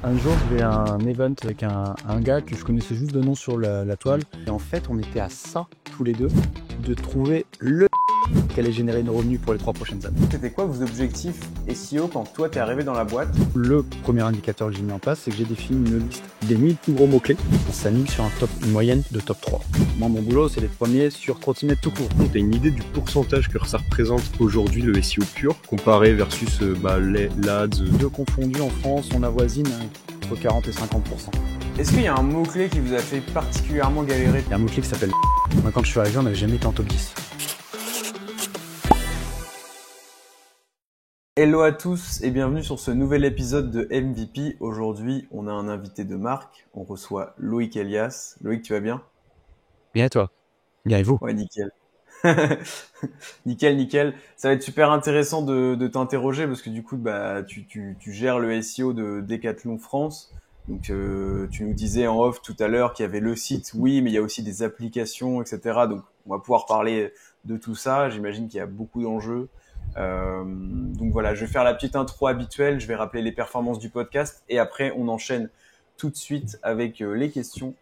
Un jour, je vais à un event avec un gars que je connaissais juste de nom sur la toile. Et en fait, on était à ça, tous les deux, de trouver le qui allait générer nos revenus pour les 3 prochaines années. C'était quoi vos objectifs SEO quand toi t'es arrivé dans la boîte? Le premier indicateur que j'ai mis en place, c'est que j'ai défini une liste des 1000 plus gros mots-clés. On s'aligne sur une moyenne de top 3. Moi, mon boulot, c'est d'être premier sur trottinette tout court. Tu as une idée du pourcentage que ça représente aujourd'hui le SEO pur comparé versus les l'ADS? Deux confondus en France, on avoisine entre 40 et 50%. Est-ce qu'il y a un mot-clé qui vous a fait particulièrement galérer? Il y a un mot-clé qui s'appelle Moi, quand je suis arrivé, on n'avait jamais été en top 10. Hello à tous et bienvenue sur ce nouvel épisode de MVP. Aujourd'hui, on a un invité de marque. On reçoit Loïc Elias. Loïc, tu vas bien? Bien et toi? Bien et vous? Ouais, nickel. Nickel. Ça va être super intéressant de t'interroger parce que du coup, tu gères le SEO de Decathlon France. Donc, tu nous disais en off tout à l'heure qu'il y avait le site, oui, mais il y a aussi des applications, etc. Donc, on va pouvoir parler de tout ça. J'imagine qu'il y a beaucoup d'enjeux. Donc voilà, je vais faire la petite intro habituelle. Je vais rappeler les performances du podcast et après, on enchaîne tout de suite avec les questions.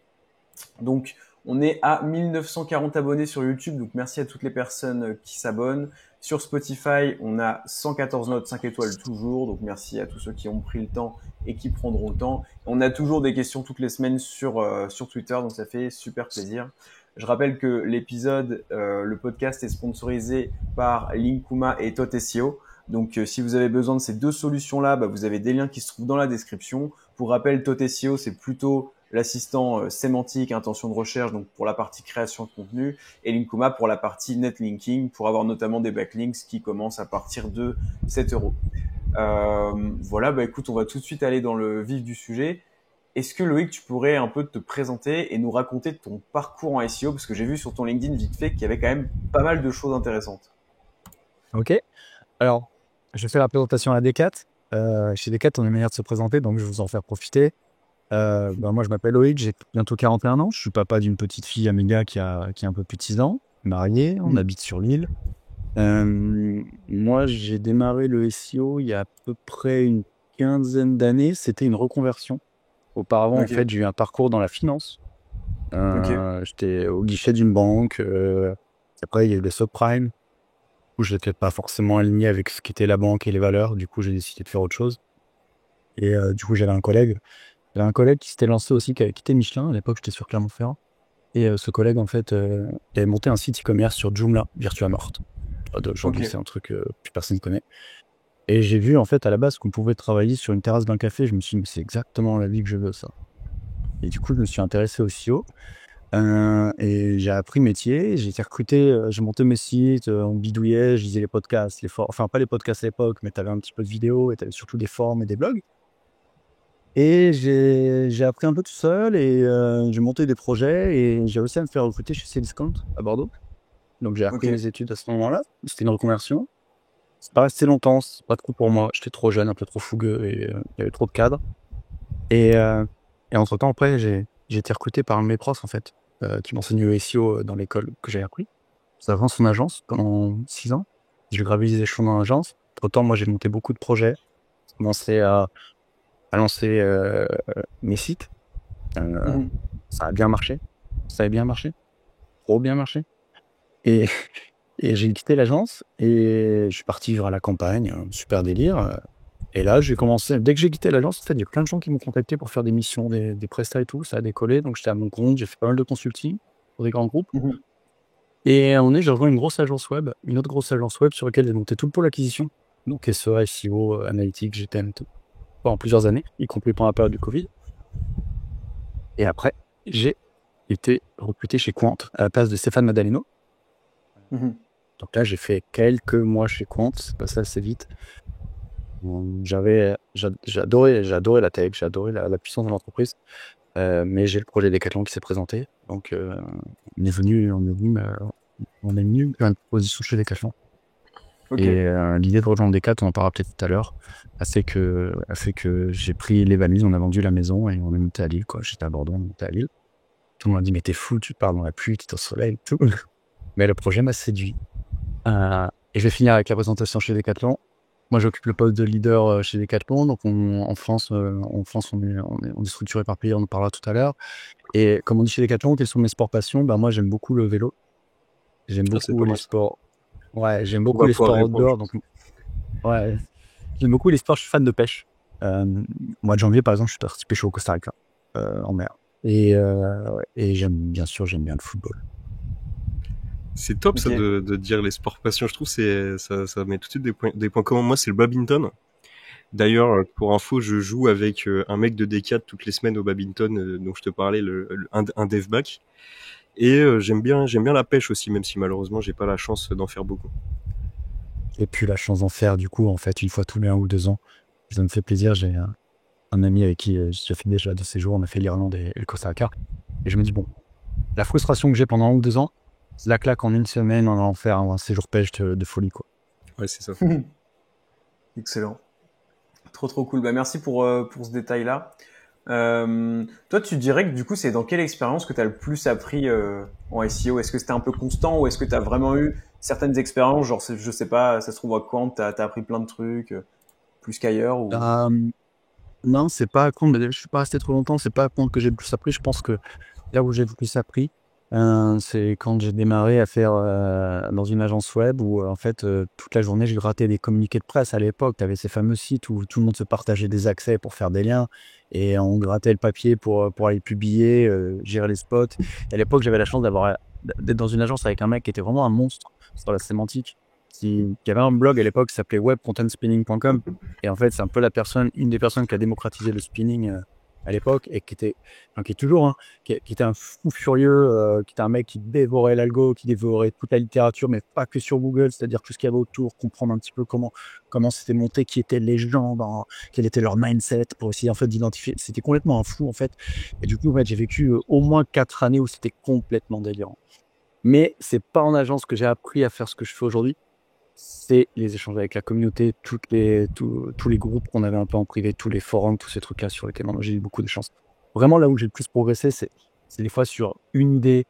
Donc, on est à 1940 abonnés sur YouTube, donc merci à toutes les personnes qui s'abonnent. Sur Spotify, on a 114 notes, 5 étoiles toujours, donc merci à tous ceux qui ont pris le temps et qui prendront le temps. On a toujours des questions toutes les semaines sur Twitter, donc ça fait super plaisir. Je rappelle que le podcast est sponsorisé par Linkuma et Totesio. Donc, si vous avez besoin de ces deux solutions-là, vous avez des liens qui se trouvent dans la description. Pour rappel, Totesio, c'est plutôt l'assistant sémantique, intention de recherche, donc pour la partie création de contenu, et Linkuma pour la partie netlinking, pour avoir notamment des backlinks qui commencent à partir de 7 euros. Voilà, écoute, on va tout de suite aller dans le vif du sujet. Est-ce que Loïc, tu pourrais un peu te présenter et nous raconter ton parcours en SEO, parce que j'ai vu sur ton LinkedIn vite fait qu'il y avait quand même pas mal de choses intéressantes. Ok. Alors, je fais la présentation à Decat. Chez Decat, on a une manière de se présenter, donc je vais vous en faire profiter. Moi, je m'appelle Loïc, j'ai bientôt 41 ans. Je suis papa d'une petite fille, Amélia, qui a un peu plus de 6 ans, mariée, on habite sur l'île. Moi, j'ai démarré le SEO il y a à peu près une quinzaine d'années. C'était une reconversion. Auparavant, en fait, j'ai eu un parcours dans la finance. J'étais au guichet d'une banque. Après, il y a eu les subprimes, où je n'étais pas forcément aligné avec ce qu'était la banque et les valeurs. Du coup, j'ai décidé de faire autre chose. Et du coup, j'avais un collègue qui s'était lancé aussi, qui avait quitté Michelin. À l'époque, j'étais sur Clermont-Ferrand. Et ce collègue, en fait, il avait monté un site e-commerce sur Joomla, Virtua Morte. Aujourd'hui, c'est un truc que plus personne ne connaît. Et j'ai vu, en fait, à la base, qu'on pouvait travailler sur une terrasse d'un café. Je me suis dit, mais c'est exactement la vie que je veux, ça. Et du coup, je me suis intéressé au SEO. Et j'ai appris métier, j'ai été recruté, j'ai monté mes sites, on bidouillait, je lisais les podcasts, enfin pas les podcasts à l'époque, mais tu avais un petit peu de vidéos et tu avais surtout des forums et des blogs. Et j'ai appris un peu tout seul et j'ai monté des projets et j'ai réussi à me faire recruter chez Cdiscount à Bordeaux. Donc j'ai appris mes études à ce moment-là, c'était une reconversion. C'est pas resté longtemps, c'est pas trop pour moi, j'étais trop jeune, un peu trop fougueux et il y avait trop de cadres. Et entre-temps, après, j'ai été recruté par un de mes profs, en fait, qui m'enseignait le SEO dans l'école que j'ai appris. Ça vend son agence pendant 6 ans. J'ai gravi les échelons dans l'agence. Entre-temps, moi, j'ai monté beaucoup de projets. J'ai commencé à lancer mes sites. Ça a bien marché. Ça a bien marché. Trop bien marché. Et j'ai quitté l'agence et je suis parti vivre à la campagne. Super délire. Et là, j'ai commencé, dès que j'ai quitté l'agence, en fait, il y a plein de gens qui m'ont contacté pour faire des missions, des prestats et tout, ça a décollé, donc j'étais à mon compte, j'ai fait pas mal de consulting pour des grands groupes. Et à un moment donné, j'ai rejoint une autre grosse agence web sur laquelle j'ai monté tout le pôle acquisition, donc SEA, SEO, Analytics, GTM, tout, pendant plusieurs années, y compris pendant la période du Covid. Et après, j'ai été recruté chez Quant à la place de Stéphane Madaleno. Donc là, j'ai fait quelques mois chez Quant, c'est passé assez vite. J'adorais la tech, j'ai adoré la puissance de l'entreprise, mais j'ai le projet Decathlon qui s'est présenté, donc on est venu faire une proposition chez Decathlon. Et l'idée de rejoindre Decathlon, on en parlera peut-être tout à l'heure, a fait que j'ai pris les valises, on a vendu la maison et on est monté à Lille, quoi. J'étais à Bordeaux, on est monté à Lille. Tout le monde m'a dit mais t'es fou, tu pars dans la pluie, t'es au soleil et tout. Mais le projet m'a séduit. Et je vais finir avec la présentation chez Decathlon. moi, j'occupe le poste de leader chez Decathlon. Donc, en France, on est structuré par pays, on en parlera tout à l'heure. Et comme on dit chez Decathlon, quels sont mes sports passions? Ben, moi, j'aime beaucoup le vélo. J'aime Ah, c'est beaucoup pas les mal. sports. Ouais, j'aime On beaucoup va les pouvoir sports répondre, je outdoor. Donc, pense. ouais, j'aime beaucoup les sports. Je suis fan de pêche. Mois de janvier, par exemple, je suis parti pêcher au Costa Rica, en mer. Et j'aime bien le football. C'est top ça Ok. de dire les sports passion. Je trouve ça met tout de suite des points communs. Moi, c'est le badminton. D'ailleurs, pour info, je joue avec un mec de D4 toutes les semaines au badminton dont je te parlais, un dev back. Et j'aime bien la pêche aussi, même si malheureusement j'ai pas la chance d'en faire beaucoup. Et puis la chance d'en faire, du coup, en fait, une fois tous les 1 ou 2 ans. Ça me fait plaisir. J'ai un ami avec qui j'ai fait déjà 2 séjours. On a fait l'Irlande et le Costa Rica. Et je me dis, bon, la frustration que j'ai pendant 1 ou 2 ans, c'est la claque en une semaine, on va en faire un séjour pêche de folie, quoi. Ouais, c'est ça. Excellent. Trop cool. Bah, merci pour ce détail-là. Toi, tu dirais que du coup, c'est dans quelle expérience que tu as le plus appris en SEO? Est-ce que c'était un peu constant ou est-ce que tu as vraiment eu certaines expériences, genre, je sais pas, ça se trouve à Quant, tu as appris plein de trucs plus qu'ailleurs ou... Non, c'est pas à compte, mais je suis pas resté trop longtemps, c'est pas à compte que j'ai le plus appris. Je pense que là où j'ai le plus appris, c'est quand j'ai démarré à faire dans une agence web où en fait toute la journée je grattais des communiqués de presse. À l'époque, tu avais ces fameux sites où tout le monde se partageait des accès pour faire des liens et on grattait le papier pour aller publier, gérer les spots. Et à l'époque, j'avais la chance d'être dans une agence avec un mec qui était vraiment un monstre sur la sémantique, qui avait un blog à l'époque qui s'appelait webcontentspinning.com. Et en fait, c'est un peu une des personnes qui a démocratisé le spinning à l'époque et qui est toujours, hein, qui était un fou furieux, qui était un mec qui dévorait l'algo, qui dévorait toute la littérature, mais pas que sur Google, c'est-à-dire tout ce qu'il y avait autour, comprendre un petit peu comment c'était monté, qui étaient les gens, quel était leur mindset, pour essayer en fait d'identifier. C'était complètement un fou en fait. Et du coup, en fait, j'ai vécu au moins 4 années où c'était complètement délirant. Mais c'est pas en agence que j'ai appris à faire ce que je fais aujourd'hui. C'est les échanges avec la communauté, tous les groupes qu'on avait un peu en privé, tous les forums, tous ces trucs-là sur lesquels j'ai eu beaucoup de chance. Vraiment, là où j'ai le plus progressé, c'est des fois sur une idée,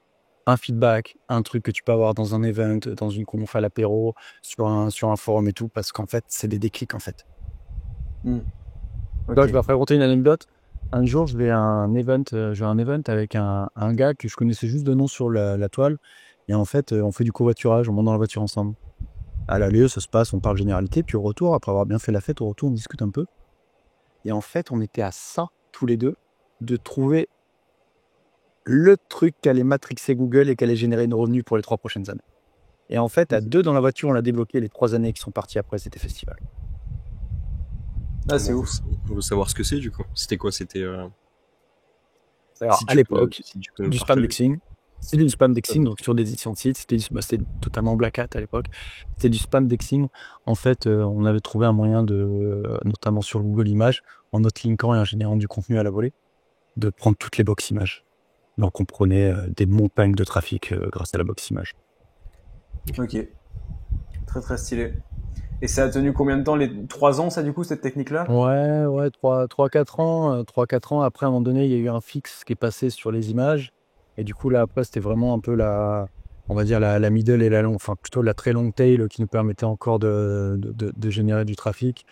un feedback, un truc que tu peux avoir dans un event, dans une conf à l'apéro, sur un forum et tout, parce qu'en fait, c'est des déclics, en fait. Ok. Donc, je vais raconter une anecdote. Un jour, je vais à un event avec un gars que je connaissais juste de nom sur la toile. Et en fait, on fait du covoiturage, on monte dans la voiture ensemble. À l'aller, ça se passe, on parle généralité, puis au retour, après avoir bien fait la fête, au retour, on discute un peu. Et en fait, on était à ça, tous les deux, de trouver le truc qui allait matrixer Google et qui allait générer nos revenus pour les 3 prochaines années. Et en fait, à 2 dans la voiture, on l'a débloqué. Les 3 années qui sont parties après, c'était festival. Ah, c'est Bon, ouf. on veut savoir ce que c'est du coup. C'était quoi? C'était Alors, à l'époque, si tu peux nous du spam partager. mixing. C'était du spam dexing, donc sur des éditions de sites, c'était totalement black hat à l'époque. C'était du spam dexing. En fait, on avait trouvé un moyen notamment sur Google Images, en linkant et en générant du contenu à la volée, de prendre toutes les box images. Donc on prenait des montagnes de trafic grâce à la box image. Ok. Très stylé. Et ça a tenu combien de temps? Les 3 ans, ça, du coup, cette technique-là? Ouais, 3-4 ans. 3-4 ans. Après, à un moment donné, il y a eu un fixe qui est passé sur les images. Et du coup, là, après, c'était vraiment un peu on va dire la middle et la longue, enfin plutôt la très long tail qui nous permettait encore de générer du trafic.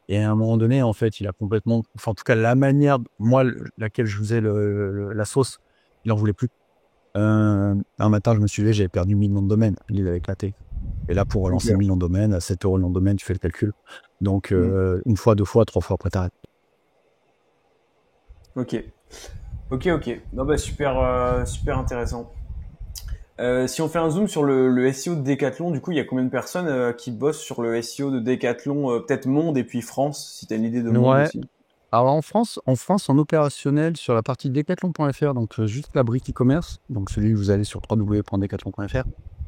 Et à un moment donné, en fait, il a complètement, enfin en tout cas, la manière, moi, laquelle je faisais la sauce, il en voulait plus. Un matin, je me suis levé, j'avais perdu 1000 noms de domaine. Il avait éclaté. Et là, pour relancer Ok. 1000 noms de domaine, à 7 € le nom de domaine, tu fais le calcul. Donc, une fois, 2 fois, 3 fois, après t'arrêtes. Ok. Non, bah, super intéressant. Si on fait un zoom sur le SEO de Decathlon, du coup, il y a combien de personnes qui bossent sur le SEO de Decathlon, peut-être Monde et puis France, si tu as une idée de Monde Ouais. aussi. Alors en opérationnel, sur la partie decathlon.fr, donc juste la brique e-commerce, donc celui où vous allez sur www.decathlon.fr,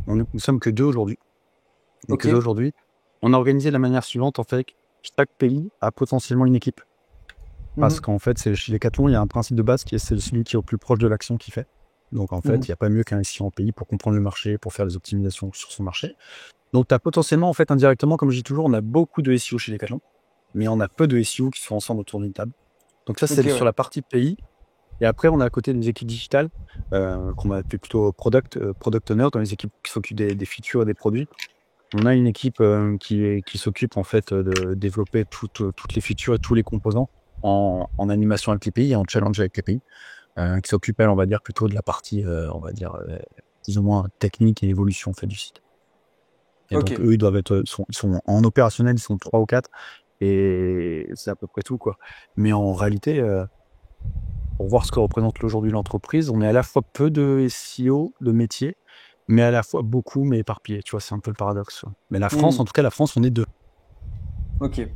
nous sommes que 2 aujourd'hui. Donc Ok. que 2 aujourd'hui. On a organisé de la manière suivante, en fait, chaque pays a potentiellement une équipe. Parce qu'en fait, chez Decathlon, il y a un principe de base qui est c'est celui qui est au plus proche de l'action qui fait. Donc en fait, il n'y a pas mieux qu'un SEO en pays pour comprendre le marché, pour faire des optimisations sur son marché. Donc tu as potentiellement, en fait, indirectement, comme je dis toujours, on a beaucoup de SEO chez Decathlon, mais on a peu de SEO qui sont ensemble autour d'une table. Donc ça, c'est Ok, sur ouais. la partie pays. Et après, on a à côté des équipes digitales, qu'on va appeler plutôt product owner, dans les équipes qui s'occupent des features et des produits. On a une équipe qui s'occupe en fait de développer toutes les features et tous les composants en animation avec les pays, en challenge avec les pays, qui s'occupe, elle, on va dire, plutôt de la partie, on va dire, plus ou moins technique et évolution en fait, du site. Et donc, Ok. eux, ils sont en opérationnel, ils sont 3 ou 4, et c'est à peu près tout, quoi. Mais en réalité, pour voir ce que représente aujourd'hui l'entreprise, on est à la fois peu de SEO, de métier, mais à la fois beaucoup, mais éparpillé. Tu vois, c'est un peu le paradoxe. Mais la France, en tout cas, la France, on est deux. Ok. Ouais.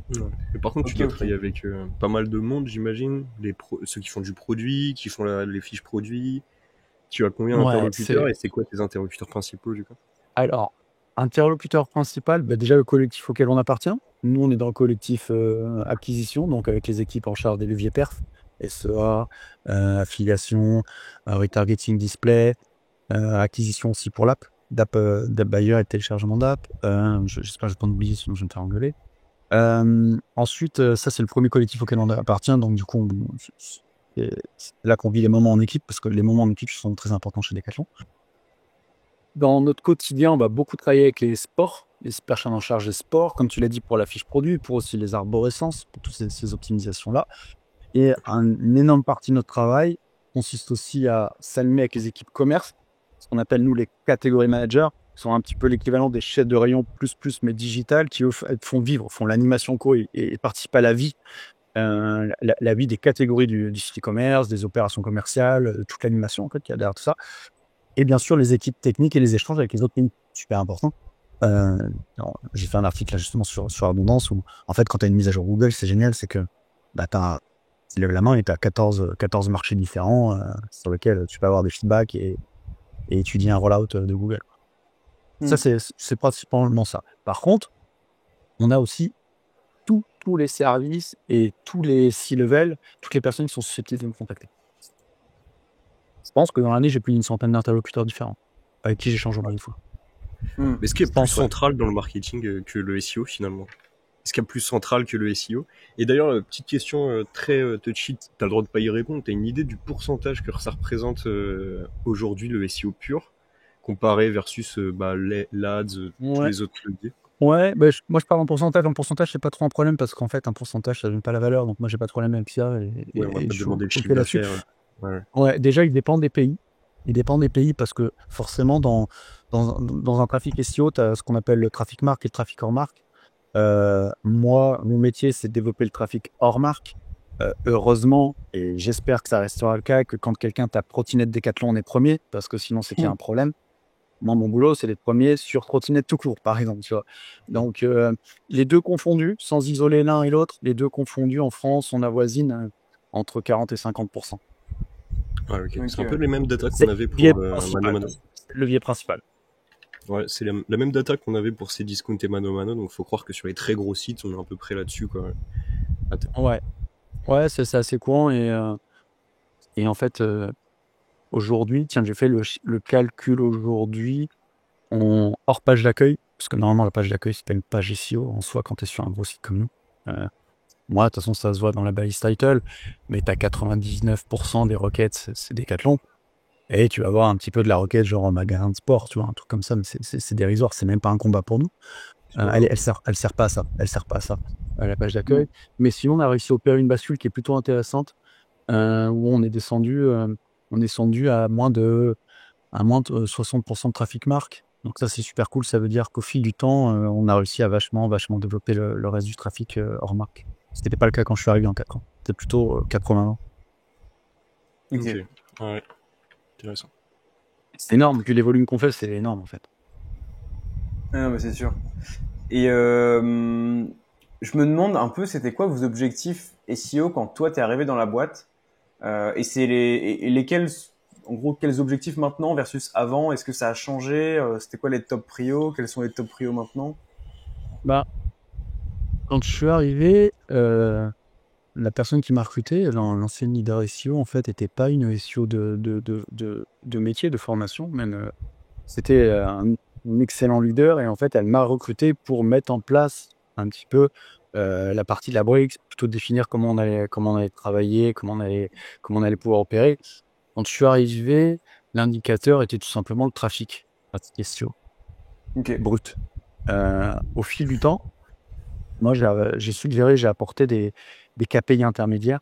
Et par contre, tu Ok, dois ok. travailler avec pas mal de monde, j'imagine. Ceux qui font du produit, qui font les fiches produits. Tu as combien Ouais, d'interlocuteurs et c'est quoi tes interlocuteurs principaux du coup? alors, interlocuteur principal, bah, déjà le collectif auquel on appartient. Nous, on est dans le collectif acquisition, donc avec les équipes en charge des leviers perf, SEA, affiliation, retargeting display, acquisition aussi pour l'app, d'app buyer et téléchargement d'app. J'espère que je ne vais pas en oublier, sinon je vais me faire engueuler. Ensuite, ça c'est le premier collectif auquel on appartient, donc du coup, c'est là qu'on vit les moments en équipe, parce que les moments en équipe sont très importants chez Decathlon. Dans notre quotidien, on va beaucoup travailler avec les sports, les personnes en charge des sports, comme tu l'as dit, pour la fiche produit, pour aussi les arborescences, pour toutes ces optimisations-là. Et une énorme partie de notre travail consiste aussi à s'allumer avec les équipes commerce, ce qu'on appelle nous les catégories managers, qui sont un petit peu l'équivalent des chefs de rayon plus, mais digital, qui eux font vivre, font l'animation co et participent à la vie, la vie des catégories du site e-commerce, des opérations commerciales, toute l'animation en fait, qu'il y a derrière tout ça. Et bien sûr, les équipes techniques et les échanges avec les autres pays, super important. J'ai fait un article là justement sur Abondance où, en fait, quand tu as une mise à jour Google, c'est génial, c'est que tu lèves la main et tu as 14 marchés différents sur lesquels tu peux avoir des feedbacks et étudier un rollout de Google. Ça, c'est principalement ça. Par contre, on a aussi tous les services et tous les C-level, toutes les personnes qui sont susceptibles de me contacter. Je pense que dans l'année, j'ai plus d'une centaine d'interlocuteurs différents avec qui j'échange au moins une fois. Est-ce qu'il y a plus central dans le marketing que le SEO finalement? Est-ce qu'il y a plus central que le SEO? Et d'ailleurs, petite question très touchy, tu as le droit de pas y répondre, tu as une idée du pourcentage que ça représente aujourd'hui le SEO pur, comparé versus l'ADS, tous les autres leviers? Ouais, bah, moi je parle en pourcentage. En pourcentage, c'est pas trop un problème parce qu'en fait, un pourcentage, ça donne pas la valeur. Donc moi, j'ai pas de problème avec ça. Ouais, on va pas Je demander le suis chiffre là-dessus. d'affaires. Ouais. Ouais, déjà, il dépend des pays. Il dépend des pays parce que forcément, dans un trafic SEO, tu as ce qu'on appelle le trafic marque et le trafic hors marque. Moi, mon métier, c'est de développer le trafic hors marque. Heureusement, et j'espère que ça restera le cas, que quand quelqu'un tape trottinette Decathlon, on est premier, parce que sinon, c'est qu'il y a un problème. Moi, mon boulot, c'est d'être premier sur trottinette tout court, par exemple. Tu vois. Donc, les deux confondus, sans isoler l'un et l'autre, les deux confondus en France, on avoisine entre 40 et 50%. Ouais, ok. C'est un peu les mêmes data qu'on avait pour Mano Mano. Le levier principal. Ouais, c'est la même data qu'on avait pour Cdiscount et Mano Mano, donc faut croire que sur les très gros sites, on est à peu près là-dessus, quoi. Ouais, c'est assez courant et en fait, aujourd'hui, tiens, j'ai fait le calcul aujourd'hui hors page d'accueil, parce que normalement la page d'accueil c'est pas une page SEO en soi quand tu es sur un gros site comme nous. Moi, de toute façon, ça se voit dans la balise title, mais tu as 99% des requêtes, c'est Decathlon. Et tu vas voir un petit peu de la requête, genre en magasin de sport, tu vois, un truc comme ça, mais c'est dérisoire, c'est même pas un combat pour nous. Elle sert pas à ça. Elle sert pas à ça, la page d'accueil. Mais sinon, on a réussi à opérer une bascule qui est plutôt intéressante, où on est descendu à moins de 60% de trafic marque. Donc ça, c'est super cool. Ça veut dire qu'au fil du temps, on a réussi à vachement développer le reste du trafic hors marque. Ce n'était pas le cas quand je suis arrivé en 4 ans. C'était plutôt 80 ans. Ok. Ouais. Intéressant. C'est énorme. Vu les volumes qu'on fait, c'est énorme en fait. Ah, mais c'est sûr. Et je me demande un peu, c'était quoi vos objectifs SEO quand toi t'es arrivé dans la boîte et c'est lesquels, en gros, quels objectifs maintenant versus avant? Est-ce que ça a changé? C'était quoi les top prios? Quels sont les top prios maintenant? Bah, quand je suis arrivé, la personne qui m'a recruté, l'ancienne leader SEO, en fait, n'était pas une SEO de métier, de formation, même. C'était un excellent leader et en fait, elle m'a recruté pour mettre en place un petit peu la partie de la brique, plutôt définir comment on allait travailler, comment on allait pouvoir opérer. Quand je suis arrivé, l'indicateur était tout simplement le trafic SEO. Ok. Brut. au fil du temps, moi, j'ai suggéré, j'ai apporté des KPI intermédiaires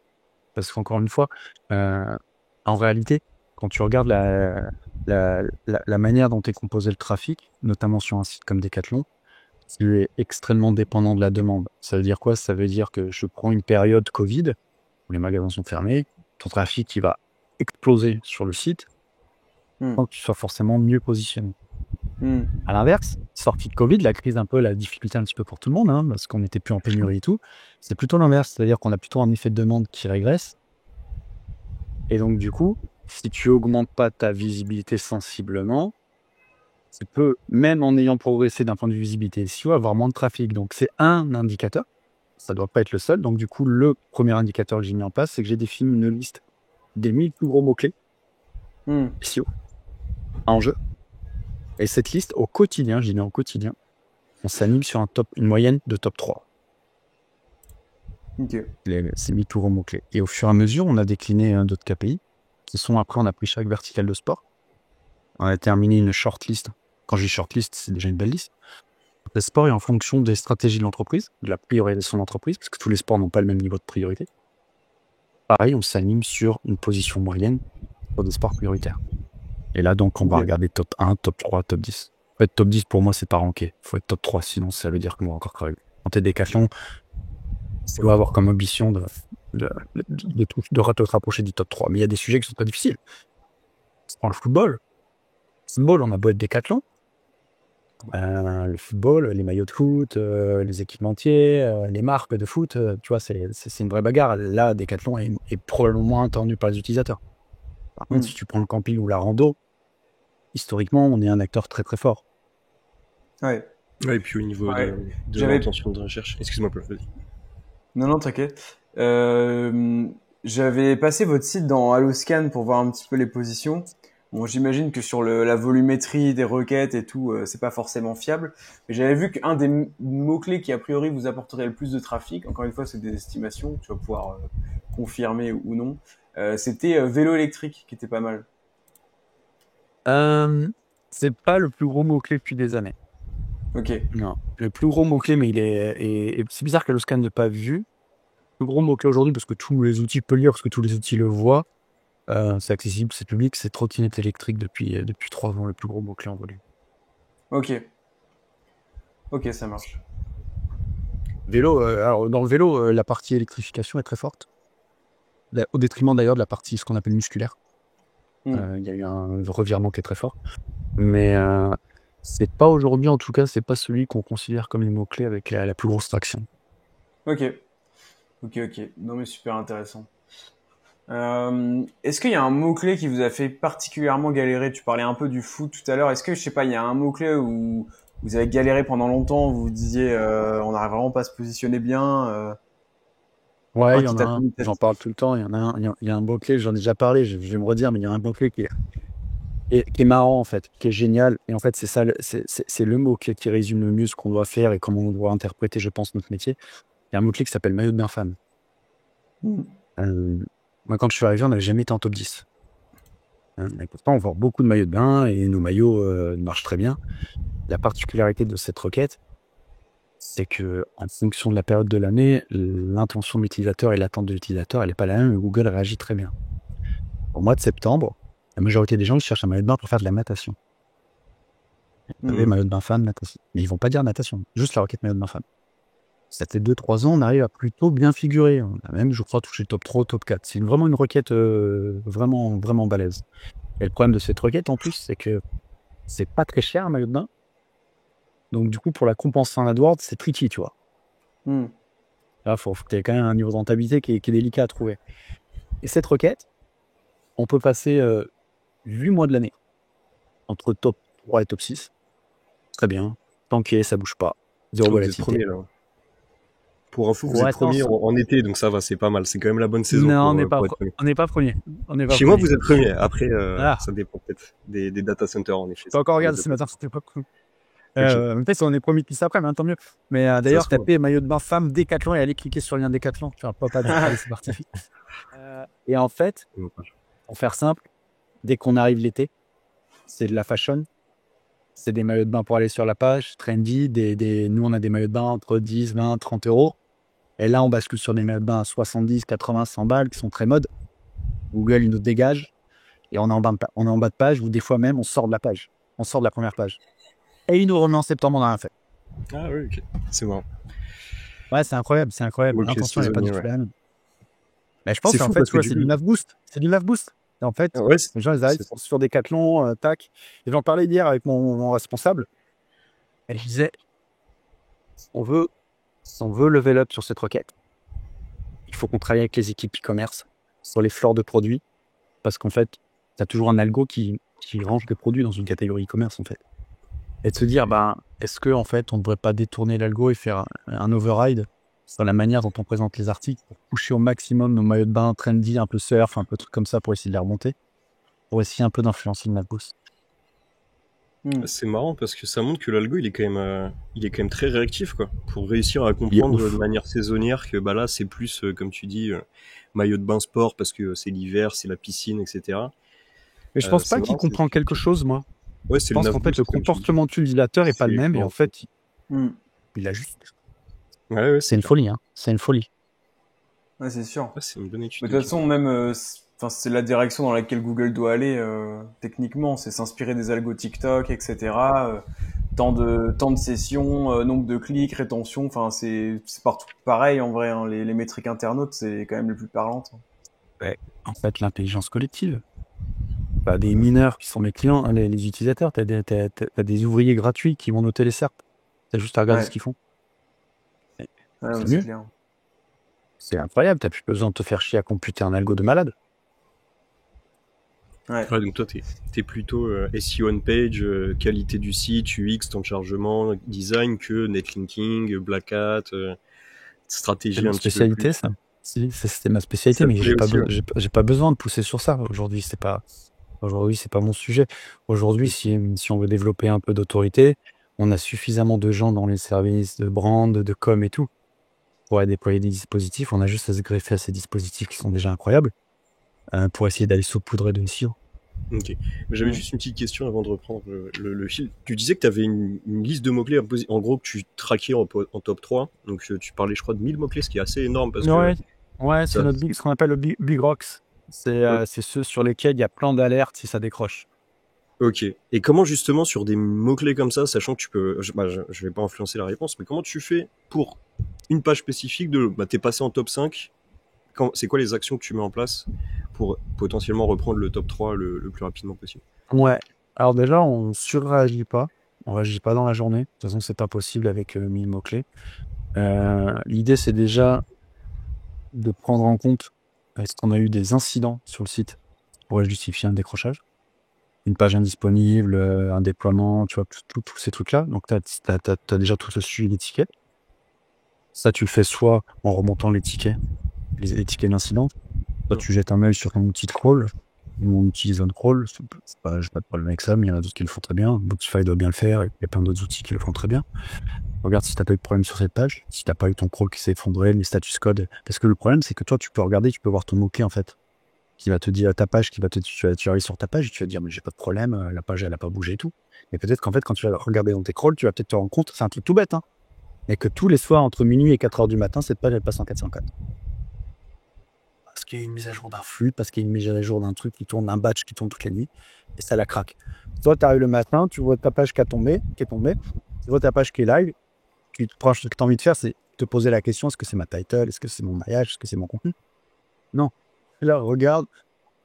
parce qu'encore une fois, en réalité, quand tu regardes la manière dont est composé le trafic, notamment sur un site comme Decathlon, tu es extrêmement dépendant de la demande. Ça veut dire quoi? Ça veut dire que je prends une période Covid où les magasins sont fermés, ton trafic il va exploser sur le site sans que tu sois forcément mieux positionné. À l'inverse, sortie de Covid, la crise un peu, la difficulté un petit peu pour tout le monde, hein, parce qu'on n'était plus en pénurie et tout, c'est plutôt l'inverse, c'est-à-dire qu'on a plutôt un effet de demande qui régresse. Et donc du coup, si tu augmentes pas ta visibilité sensiblement, tu peux, même en ayant progressé d'un point de vue visibilité SEO, avoir moins de trafic. Donc c'est un indicateur, ça doit pas être le seul. Donc du coup, le premier indicateur que j'ai mis en place, c'est que j'ai défini une liste des 1000 plus gros mots-clés SEO en jeu. Et cette liste, au quotidien, je dis bien au quotidien, on s'anime sur une moyenne de top 3. Ces 1000 plus gros mots-clés. Et au fur et à mesure, on a décliné d'autres KPI, qui sont après, on a pris chaque verticale de sport. On a terminé une shortlist. Quand je dis shortlist, c'est déjà une belle liste. Le sport est en fonction des stratégies de l'entreprise, de la priorisation de l'entreprise, parce que tous les sports n'ont pas le même niveau de priorité. Pareil, on s'anime sur une position moyenne pour des sports prioritaires. Et là, donc, on va regarder top 1, top 3, top 10. En fait, top 10, pour moi, c'est pas ranké. Il faut être top 3, sinon ça veut dire qu'on va encore corriger. Quand t'es Decathlon, tu dois avoir comme ambition de te rapprocher du top 3. Mais il y a des sujets qui sont très difficiles. Tu prends le football. On a beau être Decathlon. Le football, les maillots de foot, les équipementiers, les marques de foot, tu vois, c'est une vraie bagarre. Là, Decathlon est probablement moins attendu par les utilisateurs. Par contre, si tu prends le camping ou la rando, historiquement, on est un acteur très très fort. Ouais, et puis au niveau de l'intention de recherche. Excuse-moi, vas-y. Non, t'inquiète. J'avais passé votre site dans HelloScan pour voir un petit peu les positions. Bon, j'imagine que sur la volumétrie des requêtes et tout, c'est pas forcément fiable. Mais j'avais vu qu'un des mots-clés qui, a priori, vous apporterait le plus de trafic, encore une fois, c'est des estimations, tu vas pouvoir confirmer ou non, c'était vélo électrique, qui était pas mal. C'est pas le plus gros mot-clé depuis des années. Ok. Non, le plus gros mot-clé, mais c'est bizarre qu'HelloScan n'ait pas vu. Le plus gros mot-clé aujourd'hui, parce que tous les outils peuvent lire, parce que tous les outils le voient, c'est accessible, c'est public, c'est trottinette électrique depuis 3 ans, le plus gros mot-clé en volume. Ok, ça marche. Vélo, alors dans le vélo, la partie électrification est très forte, au détriment d'ailleurs de la partie, ce qu'on appelle musculaire. Il y a eu un revirement qui est très fort, mais c'est pas aujourd'hui, en tout cas, c'est pas celui qu'on considère comme les mots-clés avec la plus grosse traction. Ok. Non mais super intéressant. Est-ce qu'il y a un mot-clé qui vous a fait particulièrement galérer? Tu parlais un peu du foot tout à l'heure. Est-ce que, je sais pas, il y a un mot-clé où vous avez galéré pendant longtemps, vous vous disiez on n'arrive vraiment pas à se positionner bien Ouais, il y en a un, j'en parle tout le temps. Il y a un mot-clé, j'en ai déjà parlé, je vais me redire, mais il y a un mot-clé qui est marrant en fait, qui est génial. Et en fait, c'est ça, c'est le mot-clé qui résume le mieux ce qu'on doit faire et comment on doit interpréter, je pense, notre métier. Il y a un mot-clé qui s'appelle maillot de bain femme. Moi, quand je suis arrivé, on n'avait jamais été en top 10. Et pourtant, on vend beaucoup de maillots de bain et nos maillots marchent très bien. La particularité de cette requête, c'est que en fonction de la période de l'année, l'intention de l'utilisateur et l'attente de l'utilisateur, elle n'est pas la même, et Google réagit très bien. Au mois de septembre, la majorité des gens cherchent un maillot de bain pour faire de la natation. Maillot de bain femme, natation. Mais ils vont pas dire natation, juste la requête maillot de bain femme. Ça fait 2-3 ans, on arrive à plutôt bien figurer. On a même, je crois, touché top 3, top 4. C'est vraiment une requête vraiment, vraiment balèze. Et le problème de cette requête, en plus, c'est que c'est pas très cher un maillot de bain. Donc, du coup, pour la compenser en AdWords, c'est tricky, tu vois. Là, faut qu'il y ait quand même un niveau de rentabilité qui est délicat à trouver. Et cette requête, on peut passer 8 mois de l'année entre top 3 et top 6. Très bien. Tanké, ça bouge pas. Zéro volatilité. Pour info, vous êtes premier en été, donc ça va, c'est pas mal. C'est quand même la bonne saison. Non, on n'est pas premier. Chez moi, vous êtes premier. Après, ça dépend peut-être des data centers, en effet. J'ai encore regardé ce matin, c'était pas cool. Peut-être on est premier puis après, mais tant mieux. Mais d'ailleurs, tapez maillot de bain femme Decathlon et allez cliquer sur le lien Decathlon. Tu vas pas allez, c'est parti. Et en fait, pour faire simple, dès qu'on arrive l'été, c'est de la fashion. c'est des maillots de bain pour aller sur la page, trendy. Nous, on a des maillots de bain entre 10, 20, 30 euros. Et là, on bascule sur des maillots de bain à 70, 80, 100 balles qui sont très mode. Google, il nous dégage et on est en bas de page ou des fois même, on sort de la page. On sort de la première page. Et il nous remet en septembre, on n'a rien fait. Ah oui, ok. C'est marrant. Ouais, c'est incroyable. Ok, L'intention n'est pas du tout la même. Mais je pense C'est qu'en fou fait, parce que c'est du love boost. C'est du love boost. Et en fait, ouais, les gens, ils arrivent sur Decathlon, tac. Et j'en parlais hier avec mon responsable. Et je disais, on veut level up sur cette requête. Il faut qu'on travaille avec les équipes e-commerce sur les flores de produits. Parce qu'en fait, tu as toujours un algo qui range des produits dans une catégorie e-commerce, en fait. Et de se dire, est-ce que en fait, on ne devrait pas détourner l'algo et faire un override sur la manière dont on présente les articles pour pousser au maximum nos maillots de bain trendy, un peu surf, un peu trucs comme ça pour essayer de les remonter, pour essayer un peu d'influencer le boost. C'est marrant parce que ça montre que l'algo il est quand même très réactif quoi, pour réussir à comprendre de manière saisonnière que là c'est plus comme tu dis maillot de bain sport parce que c'est l'hiver, c'est la piscine, etc. Mais je pense pas qu'il comprend quelque chose, moi. Ouais, je pense qu'en fait le comportement utilisateur est pas le même et en fait il a juste. Ouais, c'est une folie, hein. C'est une folie. Ouais, c'est sûr. Ouais, c'est une bonne étude. Mais de toute façon, même, c'est la direction dans laquelle Google doit aller techniquement, c'est s'inspirer des algos TikTok, etc. Temps de session, nombre de clics, rétention. Enfin, c'est partout pareil en vrai. Hein, les métriques internautes, c'est quand même les plus parlantes. Ouais. En fait, l'intelligence collective. T'as des mineurs qui sont mes clients, hein, les utilisateurs. T'as des ouvriers gratuits qui vont noter les SERP. T'as juste à regarder ce qu'ils font. C'est mieux. Clair. C'est incroyable. T'as plus besoin de te faire chier à computer un algo de malade. Ouais, donc toi, t'es plutôt SEO on page, qualité du site, UX, temps de chargement, design que netlinking, Black Hat, stratégie un petit peu plus. Ça. C'était ma spécialité, mais j'ai pas besoin de pousser sur ça. Aujourd'hui, c'est pas mon sujet. Aujourd'hui, si on veut développer un peu d'autorité, on a suffisamment de gens dans les services de brand, de com et tout pour aller déployer des dispositifs. On a juste à se greffer à ces dispositifs qui sont déjà incroyables pour essayer d'aller saupoudrer de SEO. Ok. J'avais juste une petite question avant de reprendre le fil. Tu disais que tu avais une liste de mots-clés, en gros, que tu traquais en top 3. Donc, tu parlais, je crois, de 1000 mots-clés, ce qui est assez énorme. Parce ouais, c'est ce qu'on appelle le Big Rocks. C'est ceux sur lesquels il y a plein d'alertes si ça décroche. Ok. Et comment, justement, sur des mots-clés comme ça, sachant que tu peux... je vais pas influencer la réponse, mais comment tu fais pour une page spécifique de... t'es passé en top 5. C'est quoi les actions que tu mets en place pour potentiellement reprendre le top 3 le plus rapidement possible? Ouais. Alors déjà, on surréagit pas. On réagit pas dans la journée. De toute façon, c'est pas possible avec 1000 mots-clés. L'idée, c'est déjà de prendre en compte est-ce qu'on a eu des incidents sur le site qui pourraient justifier un décrochage, une page indisponible, un déploiement, tu vois, tous ces trucs-là. Donc, tu as déjà tout ce suivi des tickets. Ça, tu le fais soit en remontant les tickets d'incident, soit tu jettes un œil sur un outil de crawl. Nous, on utilise OnCrawl. J'ai pas de problème avec ça, mais il y en a d'autres qui le font très bien. Booktify doit bien le faire, et il y a plein d'autres outils qui le font très bien. Regarde si tu n'as pas eu de problème sur cette page, si tu n'as pas eu ton crawl qui s'est effondré, les status codes. Parce que le problème, c'est que toi, tu peux regarder, tu peux voir ton mot-clé, en fait, qui va te dire ta page, tu arrives sur ta page et tu vas te dire, mais j'ai pas de problème, la page, elle n'a pas bougé et tout. Mais peut-être qu'en fait, quand tu vas regarder dans tes crawls, tu vas peut-être te rendre compte, c'est un truc tout bête, hein, mais que tous les soirs, entre minuit et 4h du matin, cette page, elle passe en 404. Parce qu'il y a une mise à jour d'un flux, parce qu'il y a une mise à jour d'un truc qui tourne, d'un batch qui tourne toutes les nuits, et ça la craque. Toi, tu arrives le matin, tu vois ta page qui est tombée, tu vois ta page qui est live, ce que tu as envie de faire, c'est te poser la question, est-ce que c'est ma title, est-ce que c'est mon maillage, est-ce que c'est mon contenu? Non. Là, regarde,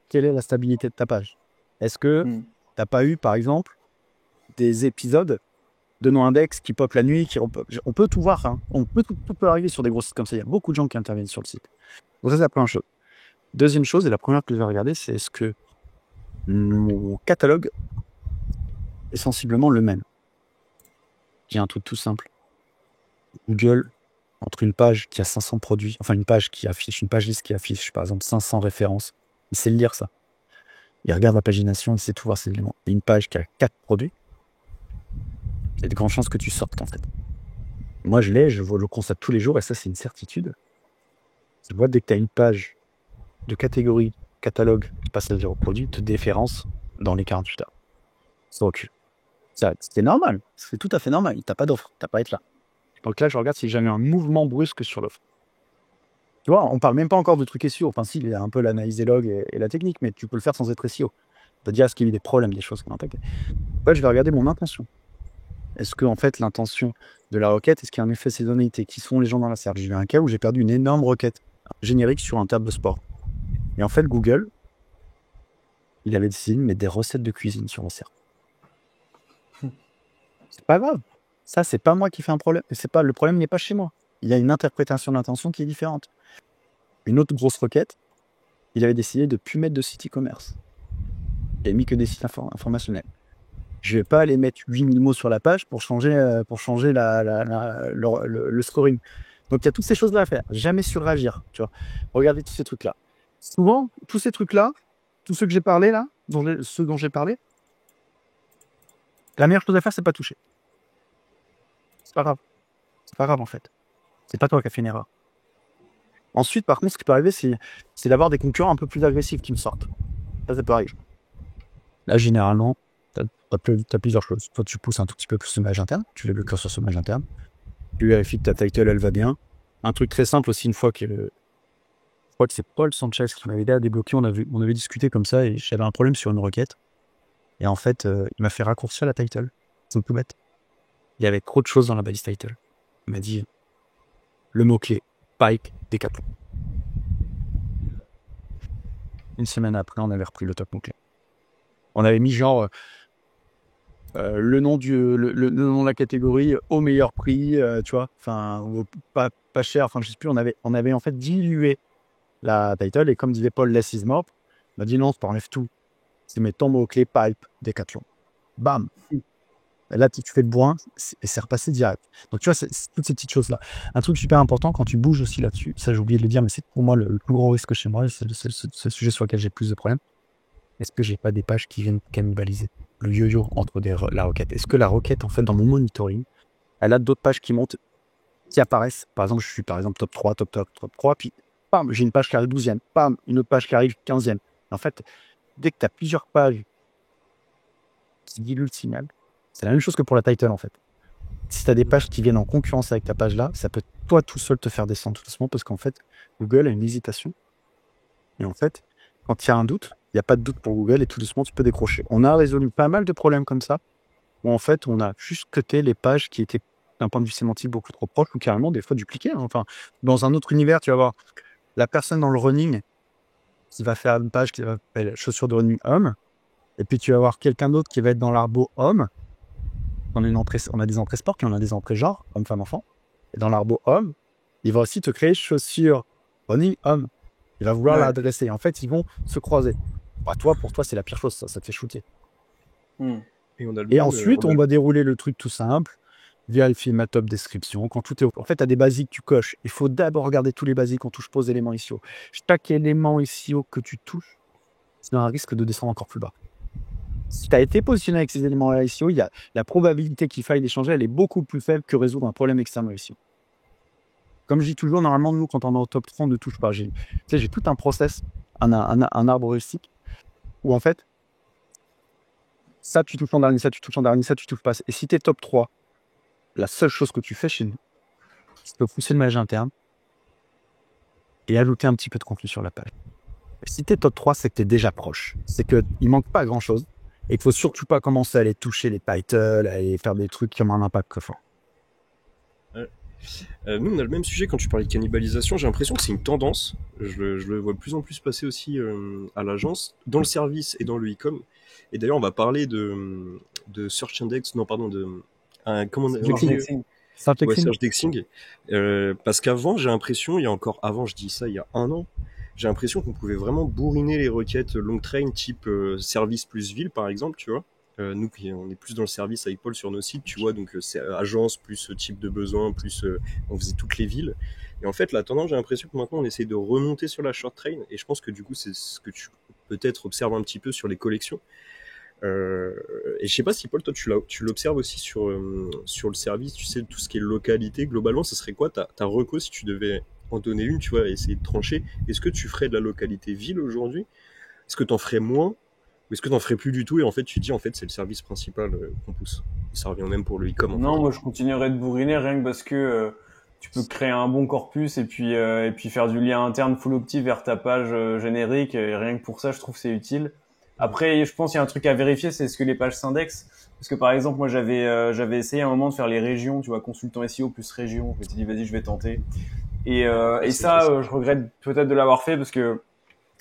quelle est la stabilité de ta page? Est-ce que tu n'as pas eu, par exemple, des épisodes de non-index qui pop la nuit, on peut tout voir, hein. Tout peut arriver sur des gros sites comme ça. Il y a beaucoup de gens qui interviennent sur le site. Donc ça, c'est la première chose. Deuxième chose, et la première que je vais regarder, c'est est-ce que mon catalogue est sensiblement le même. J'ai un truc tout simple. Google, entre une page qui a 500 produits, enfin une page liste qui affiche par exemple 500 références, il sait lire ça. Il regarde la pagination, il sait tout voir ces éléments. Et une page qui a 4 produits, il y a de grandes chances que tu sortes en fait. Moi je le constate tous les jours et ça c'est une certitude. Je vois dès que tu as une page de catégorie, catalogue qui passe à 0 produit, te déférence dans les 48 heures. Sans recul. C'était normal. C'est tout à fait normal. T'as pas d'offre. T'as pas à être là. Donc là, je regarde si j'ai jamais un mouvement brusque sur l'offre. Tu vois, on parle même pas encore de trucs SEO. Enfin, si, il y a un peu l'analyse des logs et la technique, mais tu peux le faire sans être SEO. C'est-à-dire, est-ce qu'il y a des problèmes, des choses qu'on attaque. Ouais, je vais regarder mon intention. Est-ce que, en fait, l'intention de la requête, est-ce qu'il y a un effet saisonnalité? Qui sont les gens dans la serve? J'ai eu un cas où j'ai perdu une énorme requête générique sur un terme de sport. Et en fait, Google, il avait décidé de mettre des recettes de cuisine sur la serve. C'est pas grave. Ça, c'est pas moi qui fais un problème. Le problème n'est pas chez moi. Il y a une interprétation de l'intention qui est différente. Une autre grosse requête, il avait décidé de plus mettre de site e-commerce. Il a mis que des sites informationnels. Je vais pas aller mettre 8000 mots sur la page pour changer le scoring. Donc il y a toutes ces choses-là à faire. Jamais surréagir. Tu vois. Regardez tous ces trucs-là. Souvent, tous ces trucs-là, tous ceux que j'ai parlé là, ceux dont j'ai parlé, la meilleure chose à faire, c'est pas toucher. C'est pas grave. C'est pas grave en fait. C'est pas toi qui as fait une erreur. Ensuite, par contre, ce qui peut arriver, c'est d'avoir des concurrents un peu plus agressifs qui me sortent. Ça peut arriver. Là, généralement, t'as plusieurs choses. Soit tu pousses un tout petit peu plus le image interne, tu lèves le curseur sur l'image interne, tu vérifies que ta title, elle va bien. Un truc très simple aussi, une fois que je crois que c'est Paul Sanchez qui m'avait aidé à débloquer, on avait discuté comme ça et j'avais un problème sur une requête. Et en fait, il m'a fait raccourcir la title. C'est tout bête. Il y avait trop de choses dans la balise title. Il m'a dit le mot-clé, Pike, Decathlon. Une semaine après, on avait repris le top mot-clé. On avait mis genre le nom de la catégorie au meilleur prix, tu vois, enfin pas cher, enfin je sais plus, on avait en fait dilué la title et comme disait Paul, less is more, on a dit non, tu enlèves tout. C'est mes ton mot-clé pipe, Decathlon. Bam. Et là, tu fais le bourrin et c'est repassé direct. Donc, tu vois, c'est toutes ces petites choses-là. Un truc super important quand tu bouges aussi là-dessus, ça j'ai oublié de le dire, mais c'est pour moi le plus gros risque chez moi, c'est le sujet sur lequel j'ai plus de problèmes. Est-ce que j'ai pas des pages qui viennent cannibaliser le yo-yo entre la requête? Est-ce que la requête, en fait, dans mon monitoring, elle a d'autres pages qui montent, qui apparaissent? Par exemple, je suis par exemple top 3, top 3, puis bam, j'ai une page qui arrive 12e, bam, une autre page qui arrive 15e. En fait, dès que tu as plusieurs pages qui diluent le signal, c'est la même chose que pour la title, en fait. Si tu as des pages qui viennent en concurrence avec ta page là, ça peut toi tout seul te faire descendre tout doucement parce qu'en fait, Google a une hésitation. Et en fait, quand il y a un doute, il n'y a pas de doute pour Google et tout doucement, tu peux décrocher. On a résolu pas mal de problèmes comme ça, où en fait, on a juste cuté les pages qui étaient d'un point de vue sémantique beaucoup trop proches ou carrément des fois dupliquées. Enfin, dans un autre univers, tu vas voir la personne dans le running qui va faire une page qui va s'appeler chaussures de running homme, et puis tu vas voir quelqu'un d'autre qui va être dans l'arbo homme. On a des entrées sport, puis on a des entrées genre, homme, femme, enfant. Et dans l'arbo homme, il va aussi te créer chaussures running homme. Il va vouloir l'adresser. En fait, ils vont se croiser. Bah, pour toi, c'est la pire chose, ça te fait shooter. Et ensuite, on va dérouler le truc tout simple. Vérifier ma top description. Quand tout est en fait, tu as des basiques, tu coches. Il faut d'abord regarder tous les basiques. On touche pas aux éléments SEO. Chaque élément SEO que tu touches, c'est un risque de descendre encore plus bas. Si tu as été positionné avec ces éléments SEO, il y a la probabilité qu'il faille les changer, elle est beaucoup plus faible que résoudre un problème externe SEO. Comme je dis toujours, normalement, nous, quand on est au top 3, on ne touche pas. J'ai tout un process, un arbre heuristique, où en fait, ça, tu touches en dernier, ça, tu touches en dernier, ça, tu touches pas. Et si tu es top 3, la seule chose que tu fais chez nous, c'est de pousser le maillage interne et ajouter un petit peu de contenu sur la page. Et si tu es top 3, c'est que tu es déjà proche. C'est qu'il ne manque pas grand-chose et qu'il ne faut surtout pas commencer à aller toucher les titles, à aller faire des trucs qui ont un impact très fort. Nous, on a le même sujet quand tu parlais de cannibalisation. J'ai l'impression que c'est une tendance. Je le vois de plus en plus passer aussi à l'agence, dans le service et dans le e-com. Et d'ailleurs, on va parler de Search Index, non, pardon, comment on dit Search Indexing. Parce qu'avant, j'ai l'impression, il y a encore avant, je dis ça, il y a 1 an, j'ai l'impression qu'on pouvait vraiment bourriner les requêtes long train type service plus ville, par exemple, tu vois. Nous, on est plus dans le service avec Paul sur nos sites, tu vois, donc c'est agence plus type de besoin, plus on faisait toutes les villes. Et en fait, la tendance, j'ai l'impression que maintenant, on essaie de remonter sur la short train, et je pense que du coup, c'est ce que tu peut-être observes un petit peu sur les collections. Et je sais pas si Paul, toi, tu l'observes aussi sur le service, tu sais, tout ce qui est localité. Globalement, ce serait quoi ta reco si tu devais en donner une, tu vois, essayer de trancher? Est-ce que tu ferais de la localité ville aujourd'hui? Est-ce que tu en ferais moins? Ou est-ce que t'en ferais plus du tout et en fait tu te dis en fait c'est le service principal qu'on pousse. Et ça revient même pour le e-com en Non, fait. moi je continuerai de bourriner rien que parce que tu peux créer un bon corpus et puis faire du lien interne full opti vers ta page générique et rien que pour ça je trouve que c'est utile. Après, je pense qu'il y a un truc à vérifier, c'est ce que les pages s'indexent. Parce que par exemple, moi j'avais essayé à un moment de faire les régions, tu vois, consultant SEO plus région. Je me suis dit vas-y, je vais tenter. Et ça, je regrette peut-être de l'avoir fait parce que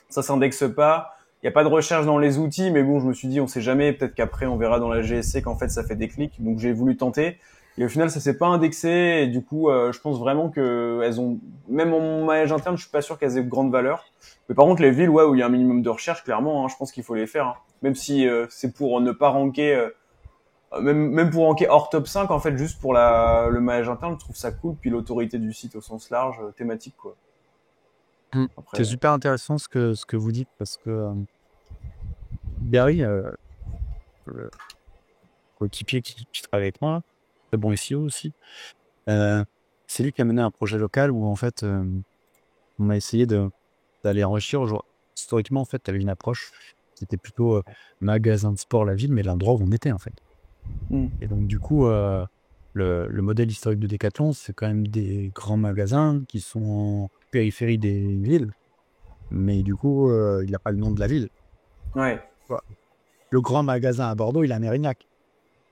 ça s'indexe pas. Il n'y a pas de recherche dans les outils, mais bon, je me suis dit, on sait jamais. Peut-être qu'après, on verra dans la GSC qu'en fait, ça fait des clics. Donc, j'ai voulu tenter. Et au final, ça s'est pas indexé. Et du coup, je pense vraiment que elles ont, même en maillage interne, je suis pas sûr qu'elles aient de grande valeur. Mais par contre, les villes, ouais, où il y a un minimum de recherche, clairement, hein, je pense qu'il faut les faire. Hein. Même si c'est pour ne pas ranker, même pour ranker hors top 5, en fait, juste pour le maillage interne, je trouve ça cool. Puis l'autorité du site au sens large, thématique, quoi. Après, C'est super intéressant ce que vous dites parce que Gary, le coéquipier qui travaille avec moi, très bon SEO aussi, c'est lui qui a mené un projet local où en fait on a essayé d'aller enrichir. Historiquement, en fait, tu avais une approche qui était plutôt magasin de sport, la ville, mais l'endroit où on était en fait. Et donc du coup, le modèle historique de Decathlon, c'est quand même des grands magasins qui sont en périphérie des villes, mais du coup, il n'a pas le nom de la ville. ouais. Le grand magasin à Bordeaux, il est à Mérignac.